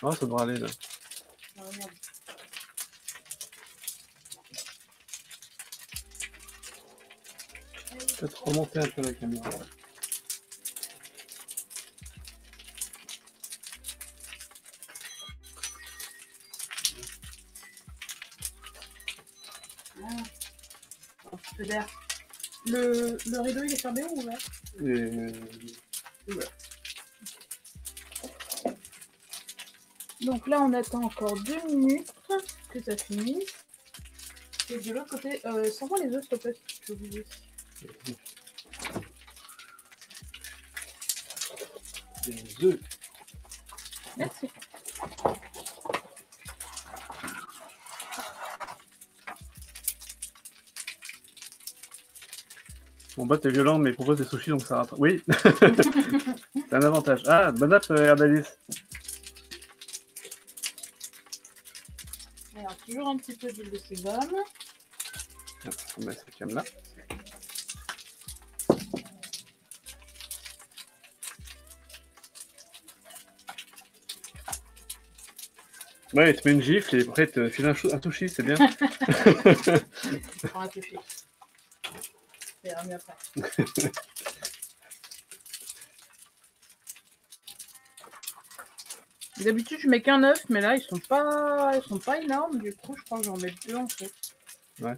Oh, ça devrait aller là. Peut-être remonter un peu la caméra. Un petit peu d'air. Le rideau, il est fermé ou ouvert? Ouvert. Donc là, on attend encore 2 minutes que ça finisse. Et de l'autre côté, sans-moi les œufs, s'il te plaît. J'ai oublié. Les œufs. Merci. Mon bot est violent, mais il propose des sushis, donc ça rattrape. Oui. C'est un avantage. Ah, bonne app, Ardalice. Alors, toujours un petit peu d'huile de sésame. On met cette cam là. Ouais, il te met une gifle et après il te file un sushi, c'est bien. Je prends un sushi. Ça ira mieux après. D'habitude, je mets qu'un œuf, mais là, ils sont pas énormes. Du coup, je crois que j'en mets 2 en fait. Ouais.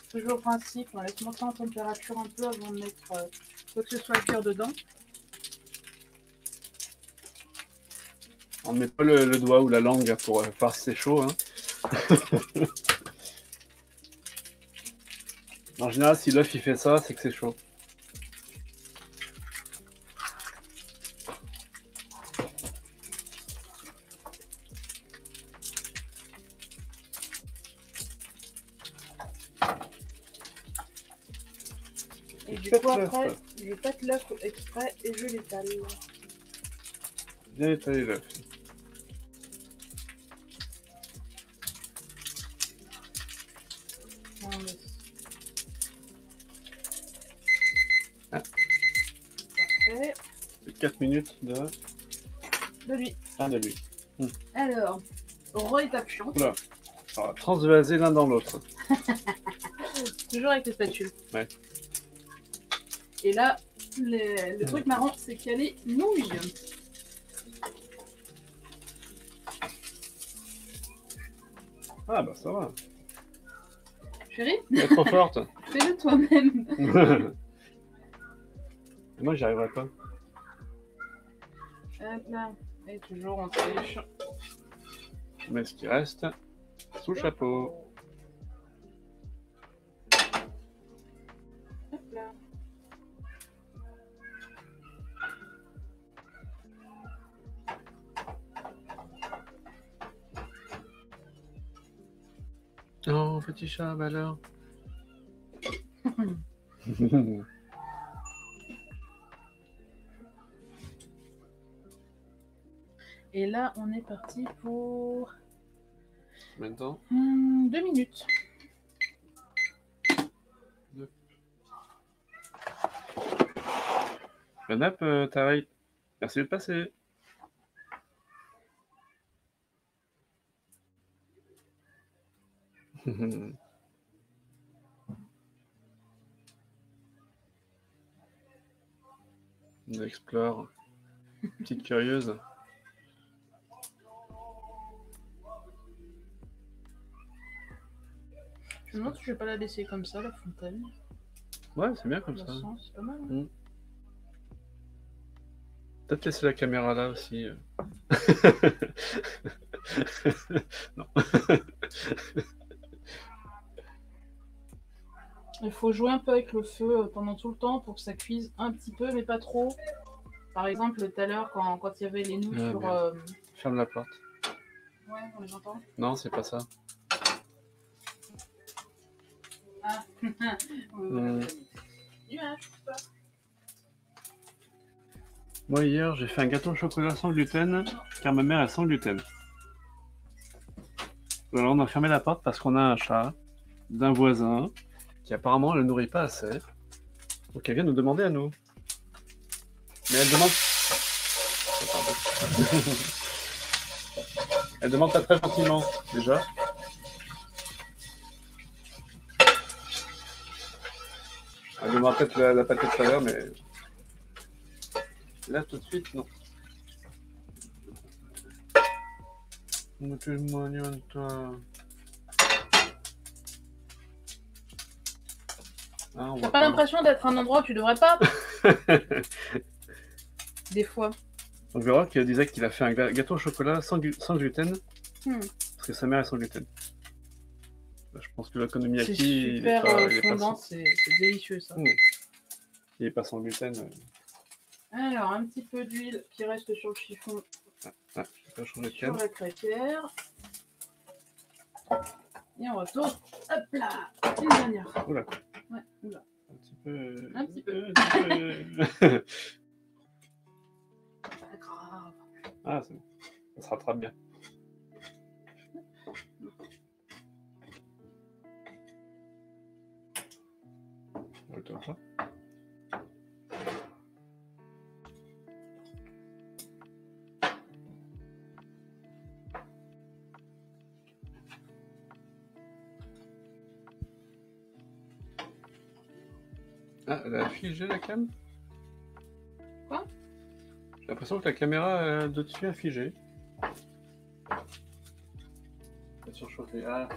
Toujours le principe, on laisse monter en température un peu avant de mettre quoi que ce soit à cuire dedans. On ne met pas le doigt ou la langue pour voir si c'est chaud. Hein. En général, si l'œuf il fait ça, c'est que c'est chaud. Et du coup, après, je pète l'œuf exprès et je l'étale. Bien étaler l'œuf. Ah. Parfait. 4 minutes de lui. Ah, de lui. Alors, re-étape chiante. Oula. Alors, transvaser l'un dans l'autre. Toujours avec les spatules. Ouais. Et là, le truc marrant, c'est qu'il y a les nouilles. Ah bah ça va. Chérie, Elle est trop forte. fais-le toi-même. Moi, j'y arriverai pas. Hop là. Et toujours on triche. Je mets ce qui reste sous le chapeau. Hop là. Oh, petit chat, valeur. Et là, on est parti pour Maintenant 2 minutes. Le nappe, Taraï. Merci de passer. On explore. Petite curieuse. Je me demande si je vais pas la laisser comme ça, la fontaine. Ouais, c'est bien comme La ça. sens, c'est pas mal. Hein. Peut-être laisser la caméra là aussi. Non. Il faut jouer un peu avec le feu pendant tout le temps pour que ça cuise un petit peu, mais pas trop. Par exemple, tout à l'heure, quand il y avait les nouilles Ah, sur... merde. Ferme la porte. Ouais, on les entend. Non, c'est pas ça. Ah, nuage, pas. Moi, hier, j'ai fait un gâteau au chocolat sans gluten, car ma mère est sans gluten. Alors, on a fermé la porte parce qu'on a un chat d'un voisin qui apparemment ne le nourrit pas assez. Donc, elle vient nous demander à nous. Mais elle demande... Elle demande pas très gentiment, déjà. Elle demande peut-être la pâtée tout à l'heure, mais... Là, tout de suite, non. Mais tu es mignon, toi. Ah, T'as pas l'impression d'être un endroit où tu devrais pas? Des fois. On verra qu'il disait qu'il a fait un gâteau au chocolat sans gluten, parce que sa mère est sans gluten. Je pense que l'okonomiyaki, C'est super fondant, c'est délicieux ça. Il n'est pas sans gluten. Alors, un petit peu d'huile qui reste sur le chiffon, Je vais pas changer de sur canne. la crêpière. Et on retourne. Hop là, une dernière fois. Oula, Ouais, oula. un petit peu. Un petit peu. peu. Pas grave. Ah, c'est bon. Ça se rattrape bien. On va le tourner ça. Ah, elle a figé la cam? Quoi? J'ai l'impression que la caméra de dessus a figé. Il va surchauffer. Ah,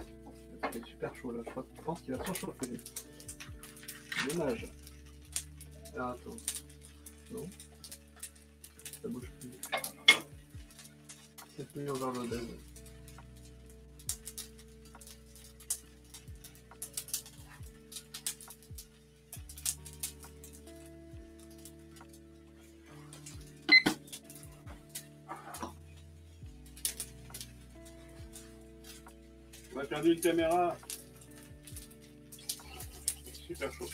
c'est super chaud là. Je pense qu'il va surchauffer. Dommage. Alors attends. Non. Ça bouge plus. C'est plus overloaded. On a perdu une caméra. Super chaud.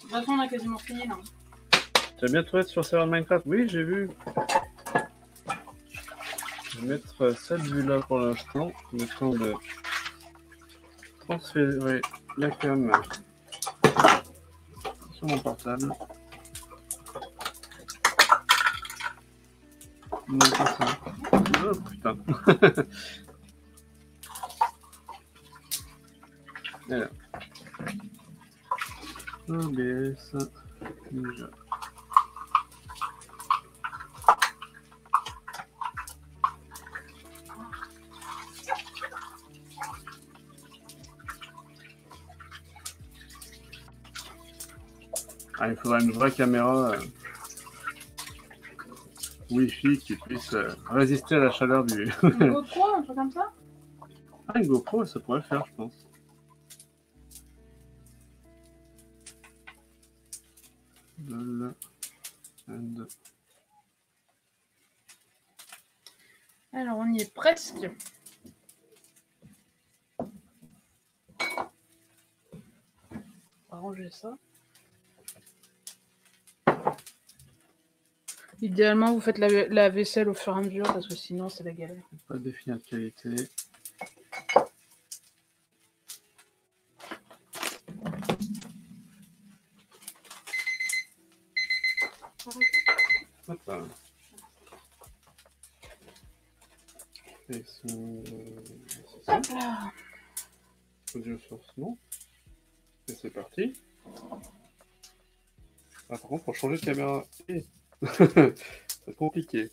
De toute façon, on a quasiment fini là. Tu as bien trouvé sur serveur de Minecraft? Oui, j'ai vu. Je vais mettre cette vue-là pour l'instant. Le temps de transférer la cam sur mon portable. Non, pas ça. Oh putain. Alors. OBS. Déjà. Ah, il faudrait une vraie caméra Wi-Fi qui puisse résister à la chaleur du... Une GoPro, un truc comme ça? Ah, une GoPro, ça pourrait le faire, je pense. Alors, on y est presque. On va ranger ça. Idéalement, vous faites la vaisselle au fur et à mesure parce que sinon, c'est la galère. Pas de définir de qualité. Hop là. Et c'est ça. Hop là. Audio source, non. Et c'est parti. Ah, par contre, pour changer de caméra, c'est compliqué.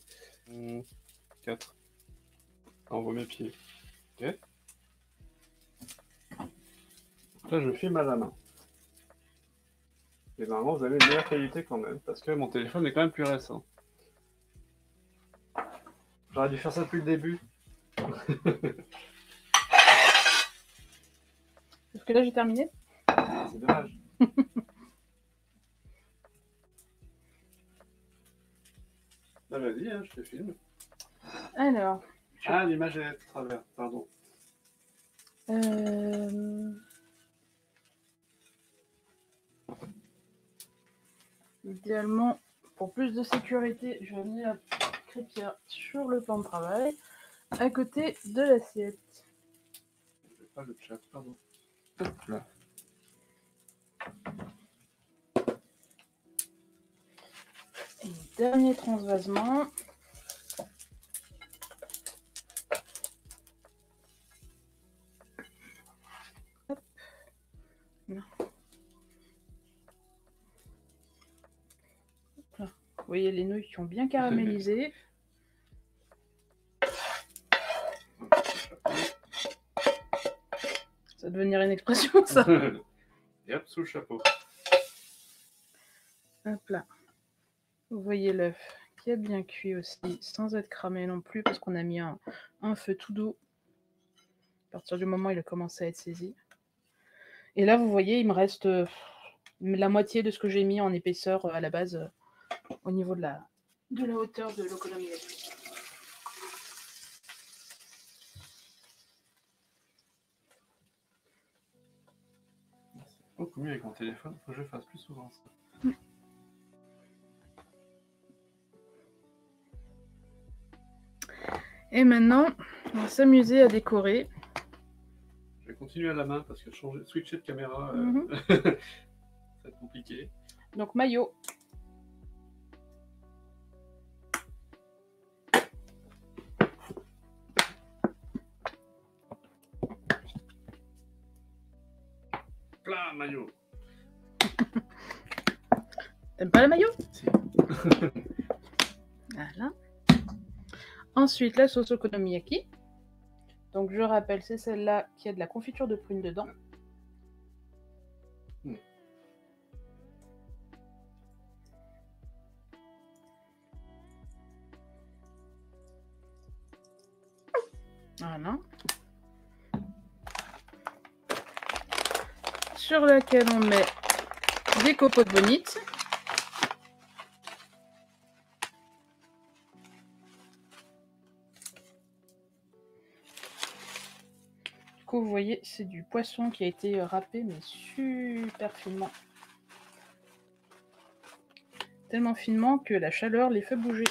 4. Envoie mes pieds. Ok. Là, je filme à la main. Et normalement, vous avez une meilleure qualité quand même, parce que mon téléphone est quand même plus récent. J'aurais dû faire ça depuis le début. Parce que là, j'ai terminé. C'est dommage. Bah vas-y, hein, je te filme. Alors. Ah, l'image est à travers, pardon. Idéalement, pour plus de sécurité, je vais mettre la crêpière sur le plan de travail, à côté de l'assiette. Je fais pas le chat, pardon. Hop là. Et dernier transvasement. Hop. Non. Hop là. Vous voyez les nouilles qui ont bien caramélisé. Ça va devenir une expression, ça. Et hop, sous le chapeau. Hop là. Vous voyez l'œuf qui a bien cuit aussi, sans être cramé non plus, parce qu'on a mis un feu tout doux. À partir du moment où il a commencé à être saisi. Et là, vous voyez, il me reste la moitié de ce que j'ai mis en épaisseur à la base, au niveau de la hauteur de l'okonomiyaki. Beaucoup mieux avec mon téléphone, faut que je fasse plus souvent ça. Et maintenant, on va s'amuser à décorer. Je continuer à la main parce que switcher de caméra, ça va être compliqué. Donc maillot. Plein maillot. T'aimes pas le maillot? Si. Voilà. Ensuite, la sauce okonomiyaki. Donc, je rappelle, c'est celle-là qui a de la confiture de prune dedans. Voilà. Sur laquelle on met des copeaux de bonite. Du coup, vous voyez, c'est du poisson qui a été râpé, mais super finement. Tellement finement que la chaleur les fait bouger.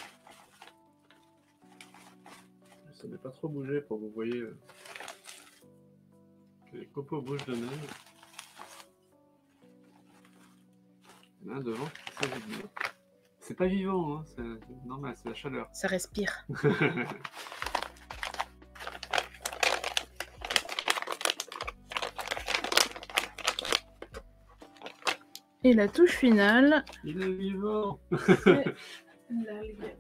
Ça n'est pas trop bougé pour que vous voyez que les copeaux bougent de même. Il y en a un devant, c'est pas vivant, hein, c'est normal, c'est la chaleur. Ça respire. Et la touche finale, Il est vivant. c'est l'algue.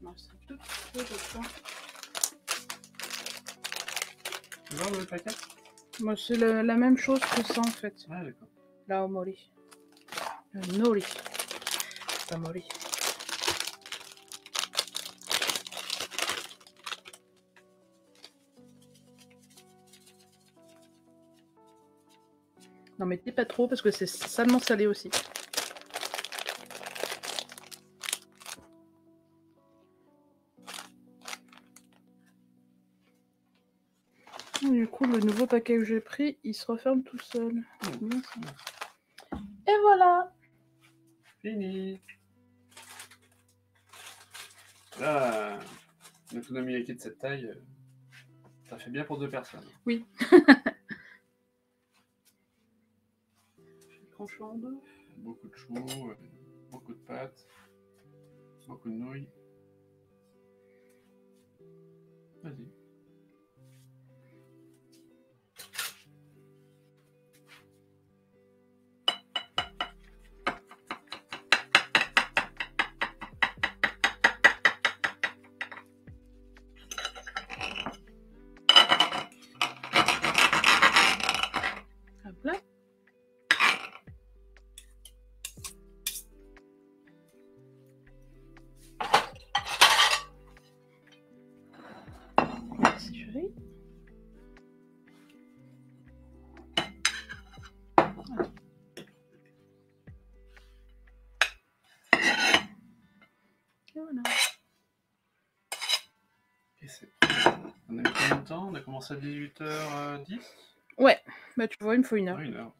Non, c'est tout petit peu de ça. Tu vois le paquet? Moi, c'est la même chose que ça en fait. Ah d'accord. La omori. Le nori. Pas mori. Non, mettez pas trop parce que c'est salement salé aussi. Du coup, le nouveau paquet que j'ai pris, il se referme tout seul. Bien ça. Et voilà! Fini. Là, l'okonomiyaki de cette taille, ça fait bien pour 2 personnes. Oui. Tranché en deux. Beaucoup de choux, beaucoup de pâtes, beaucoup de nouilles. Vas-y. Hop là. Merci chérie. Et voilà. Et c'est prêt. On a mis combien de temps? On a commencé à 18h10? Ouais, bah tu vois, il me faut 1 heure. Ouais, 1 heure.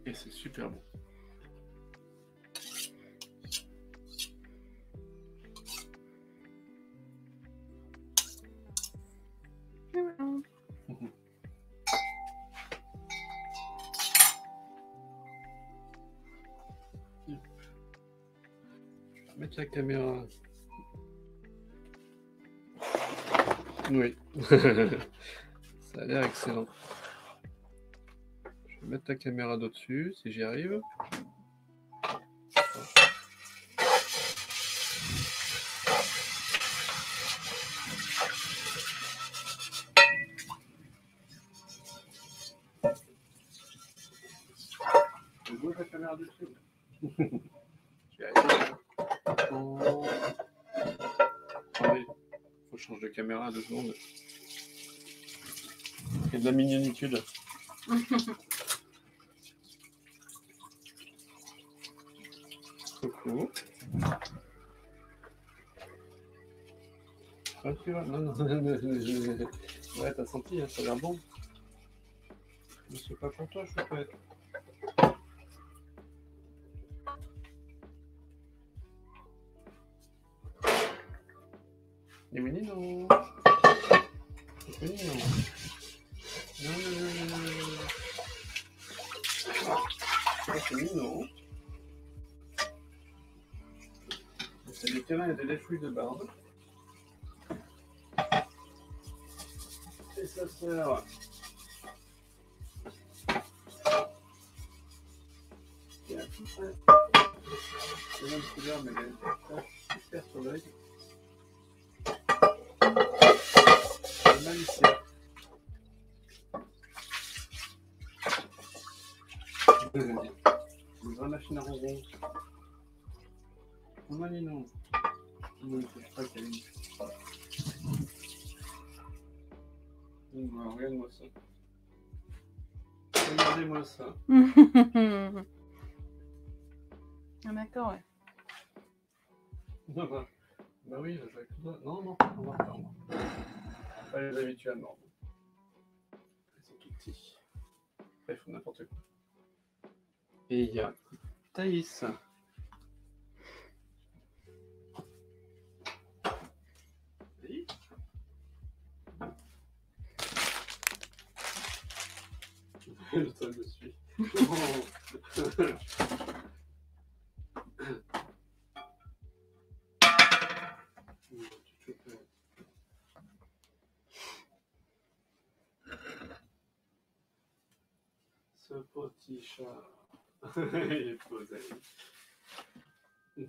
Et c'est super bon. Et voilà. Je vais mettre la caméra. Oui. Ça a l'air excellent. Je vais mettre la caméra d'au-dessus, si j'y arrive. Je bouge la caméra dessus. J'y arrive. Oh. Attendez, faut que je change de caméra 2 secondes. Il y a de la mignonitude. Coucou. Ouais, tu vois. Non, non, ouais, t'as senti, hein, ça a l'air bon. Mais c'est pas pour toi, choupette. Et Winnie, non. Winnie, non. Non, non, non, non, non, non. Ah, c'est mignon. C'est des câlins et des défouilles de barbe. Et sa sœur. Il y a tout près. C'est la même couleur, mais elle a une tache super sur l'œil. C'est malicieux. Une vraie machine à ronron. Oh, Maninon. Non, je sais pas qu'elle est une. Regarde-moi ça. Regardez-moi ça. Ah, d'accord, ouais. Non, bah oui, je vais avec toi. Non, non, on va pas. Pas les habitués à mordre. Ils sont tout petits. Ils font n'importe quoi. Et il y a Thaïs. Oui. Je me suis. Ce petit chat. Il est posé. Et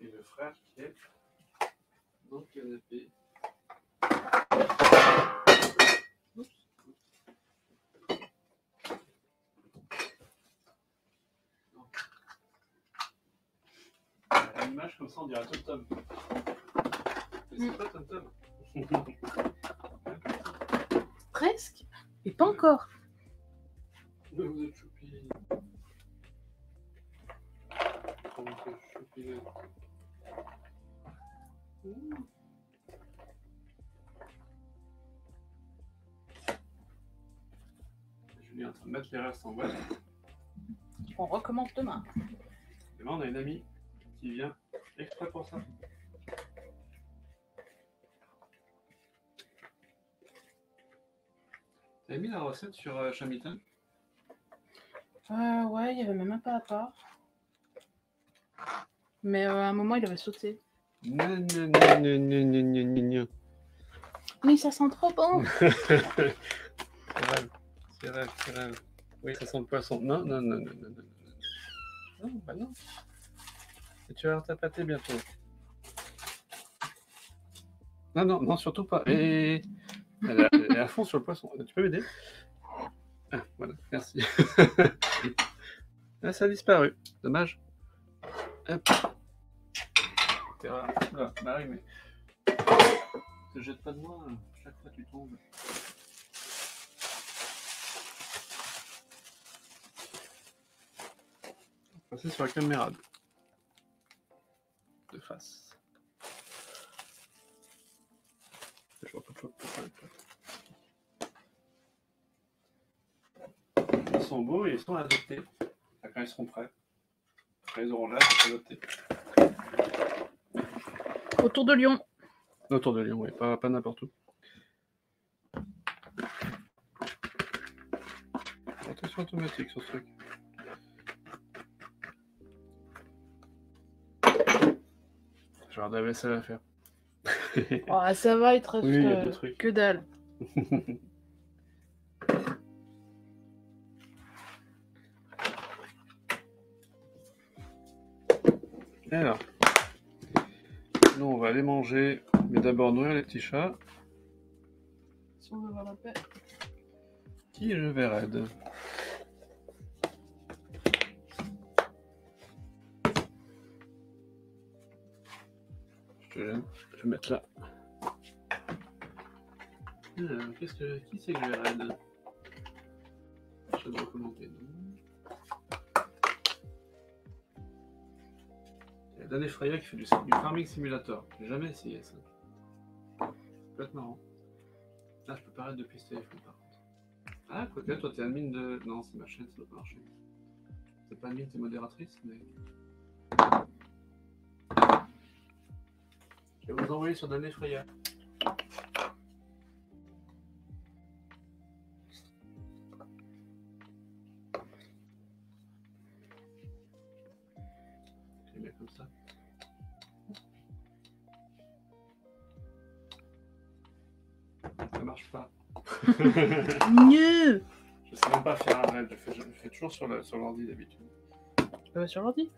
le frère qui est dans le canapé. Oups. À l'image comme ça, on dirait Tom Tom. Mais c'est pas Tom Tom. Presque, mais pas encore. Mais vous êtes choupi. Comment que choupinette. Julien est en train de mettre les restes en boîte. On recommence demain. Demain, on a une amie qui vient exprès pour ça. T'avais mis la recette sur Chamitan? Ouais, il y avait même un pas à part. Mais à un moment, il avait sauté. Non, non, non, non, non, non, non, non, non. Mais ça sent trop bon. C'est rêve. Oui, ça sent le poisson. Non, non, non, non, non, non. Non, bah non. Et tu vas avoir ta pâtée bientôt. Non, non, non, surtout pas. Et elle est à fond sur le poisson. Tu peux m'aider? Ah, voilà, merci. Ah, ça a disparu. Dommage. Hop. Là, Marie, mais te jette pas de moi. Chaque fois tu tombes. Passer sur la caméra de face. Je vois pas de choix. Ils sont beaux et ils sont adoptés. Quand ils seront prêts. Quand ils auront l'âge d'être adoptés. Autour de Lyon. Autour de Lyon, oui, pas n'importe où. Rotation automatique sur ce truc. Je vais avoir de la vaisselle à faire. Oh, ça va, il te reste Oui, il y a des trucs. que dalle. Alors, nous on va aller manger, mais d'abord nourrir les petits chats. Si on veut voir la paix. Qui je vais raid. Je te gêne, je vais mettre là. Qui c'est que je vais raid? Je vais recommander, non. Dan Freya qui fait du Farming Simulator. J'ai jamais essayé ça. Ça peut être marrant. Ah, je peux pas arrêter depuis ce téléphone par contre. Ah, quoique, toi t'es admin de. Non, c'est ma chaîne, ça doit pas marcher. C'est pas admin, t'es modératrice, mais. Je vais vous envoyer sur Dan Freya. Je les mets comme ça. Ça marche pas. Mieux. Je sais même pas faire un raid, je le fais toujours sur l'ordi d'habitude. Sur l'ordi.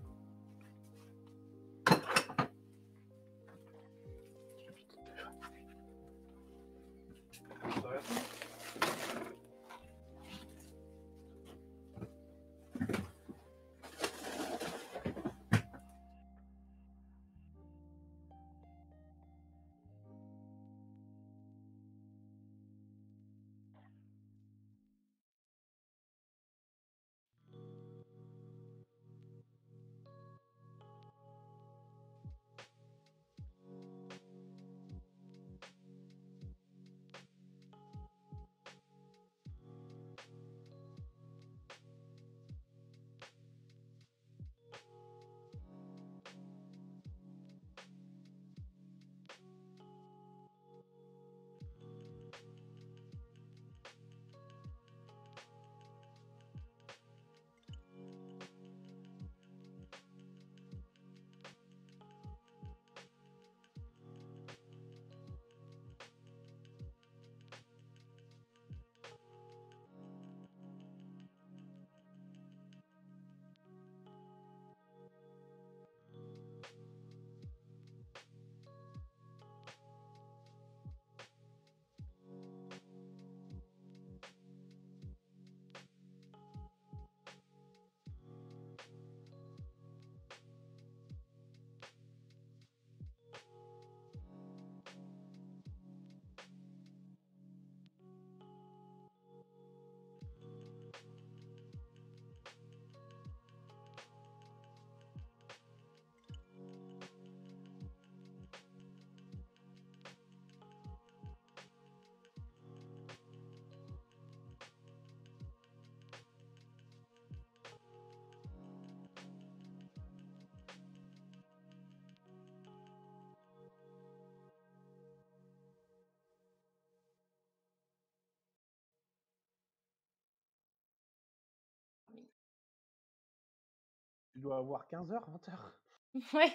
Tu dois avoir 15h, 20h. Ouais,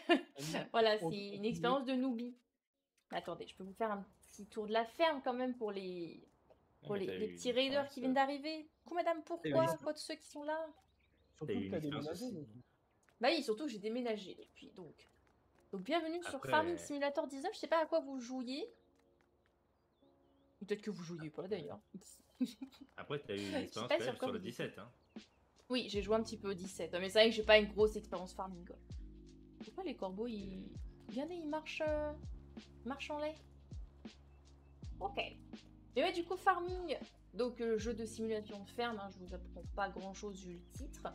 voilà, c'est une expérience de newbie. Attendez, je peux vous faire un petit tour de la ferme quand même pour les petits raiders qui viennent d'arriver. Coucou madame, pourquoi de ceux qui sont là? Surtout que t'as déménagé. Bah oui, surtout que j'ai déménagé depuis, donc bienvenue sur Farming Simulator 19, je sais pas à quoi vous jouiez. Peut-être que vous jouiez pas d'ailleurs. Après, t'as eu une expérience sur le 17, hein. Oui, j'ai joué un petit peu au 17, mais c'est vrai que j'ai pas une grosse expérience farming, quoi. Pourquoi les corbeaux, regardez, ils marchent en lait. Ok. Mais ouais, du coup, farming, donc jeu de simulation de ferme, hein, je vous apprends pas grand-chose vu le titre.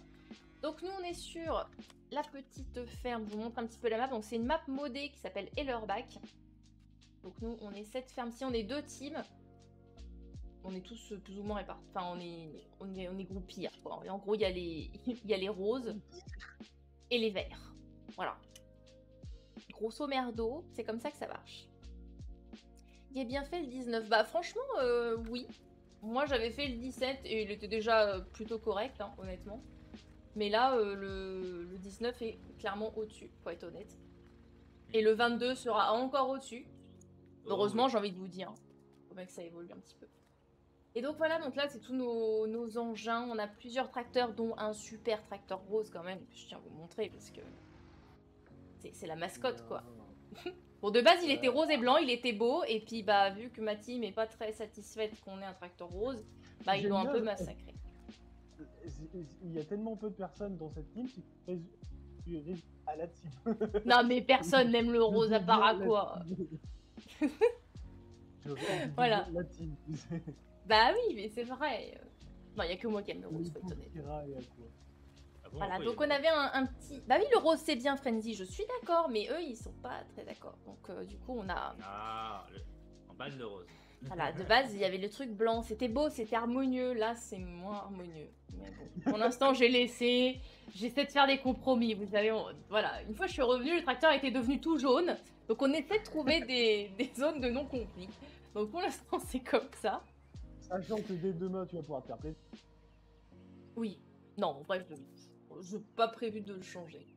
Donc nous, on est sur la petite ferme, je vous montre un petit peu la map. Donc c'est une map modée qui s'appelle Hellerback. Donc nous, on est 7 fermes-ci, on est 2 teams. On est tous plus ou moins répartis. Enfin, on est groupillés, quoi. Et en gros, il y a les roses et les verts. Voilà. Grosso merdo, c'est comme ça que ça marche. Il est bien fait le 19. Bah franchement, oui. Moi, j'avais fait le 17 et il était déjà plutôt correct, hein, honnêtement. Mais là, le 19 est clairement au-dessus, faut être honnête. Et le 22 sera encore au-dessus. Heureusement, j'ai envie de vous dire. Faut bien que ça évolue un petit peu. Et donc voilà, donc là c'est tous nos engins, on a plusieurs tracteurs dont un super tracteur rose quand même, je tiens à vous montrer parce que c'est la mascotte quoi. Bon de base il était rose et blanc, il était beau et puis bah vu que ma team est pas très satisfaite qu'on ait un tracteur rose, bah ils l'ont un peu massacré. Il y a tellement peu de personnes dans cette team, c'est tu es à la team. Non mais personne n'aime le rose à part à quoi. Voilà. La team. Bah oui, mais c'est vrai. Non, il n'y a que moi qui aime le rose, faut être honnête. Voilà, donc on avait un petit... Bah oui, le rose c'est bien, Frenzy, je suis d'accord, mais eux ils sont pas très d'accord. Donc du coup on a... Ah, en base le rose. Voilà, de base il y avait le truc blanc, c'était beau, c'était harmonieux, là c'est moins harmonieux. Mais bon, pour l'instant j'ai laissé, j'essaie de faire des compromis, vous savez, voilà. Une fois je suis revenue, le tracteur était devenu tout jaune, donc on essaie de trouver des zones de non-conflit. Donc pour l'instant c'est comme ça. Sachant que dès demain tu vas pouvoir te faire plaisir. Oui, non, bref, je n'ai pas prévu de le changer.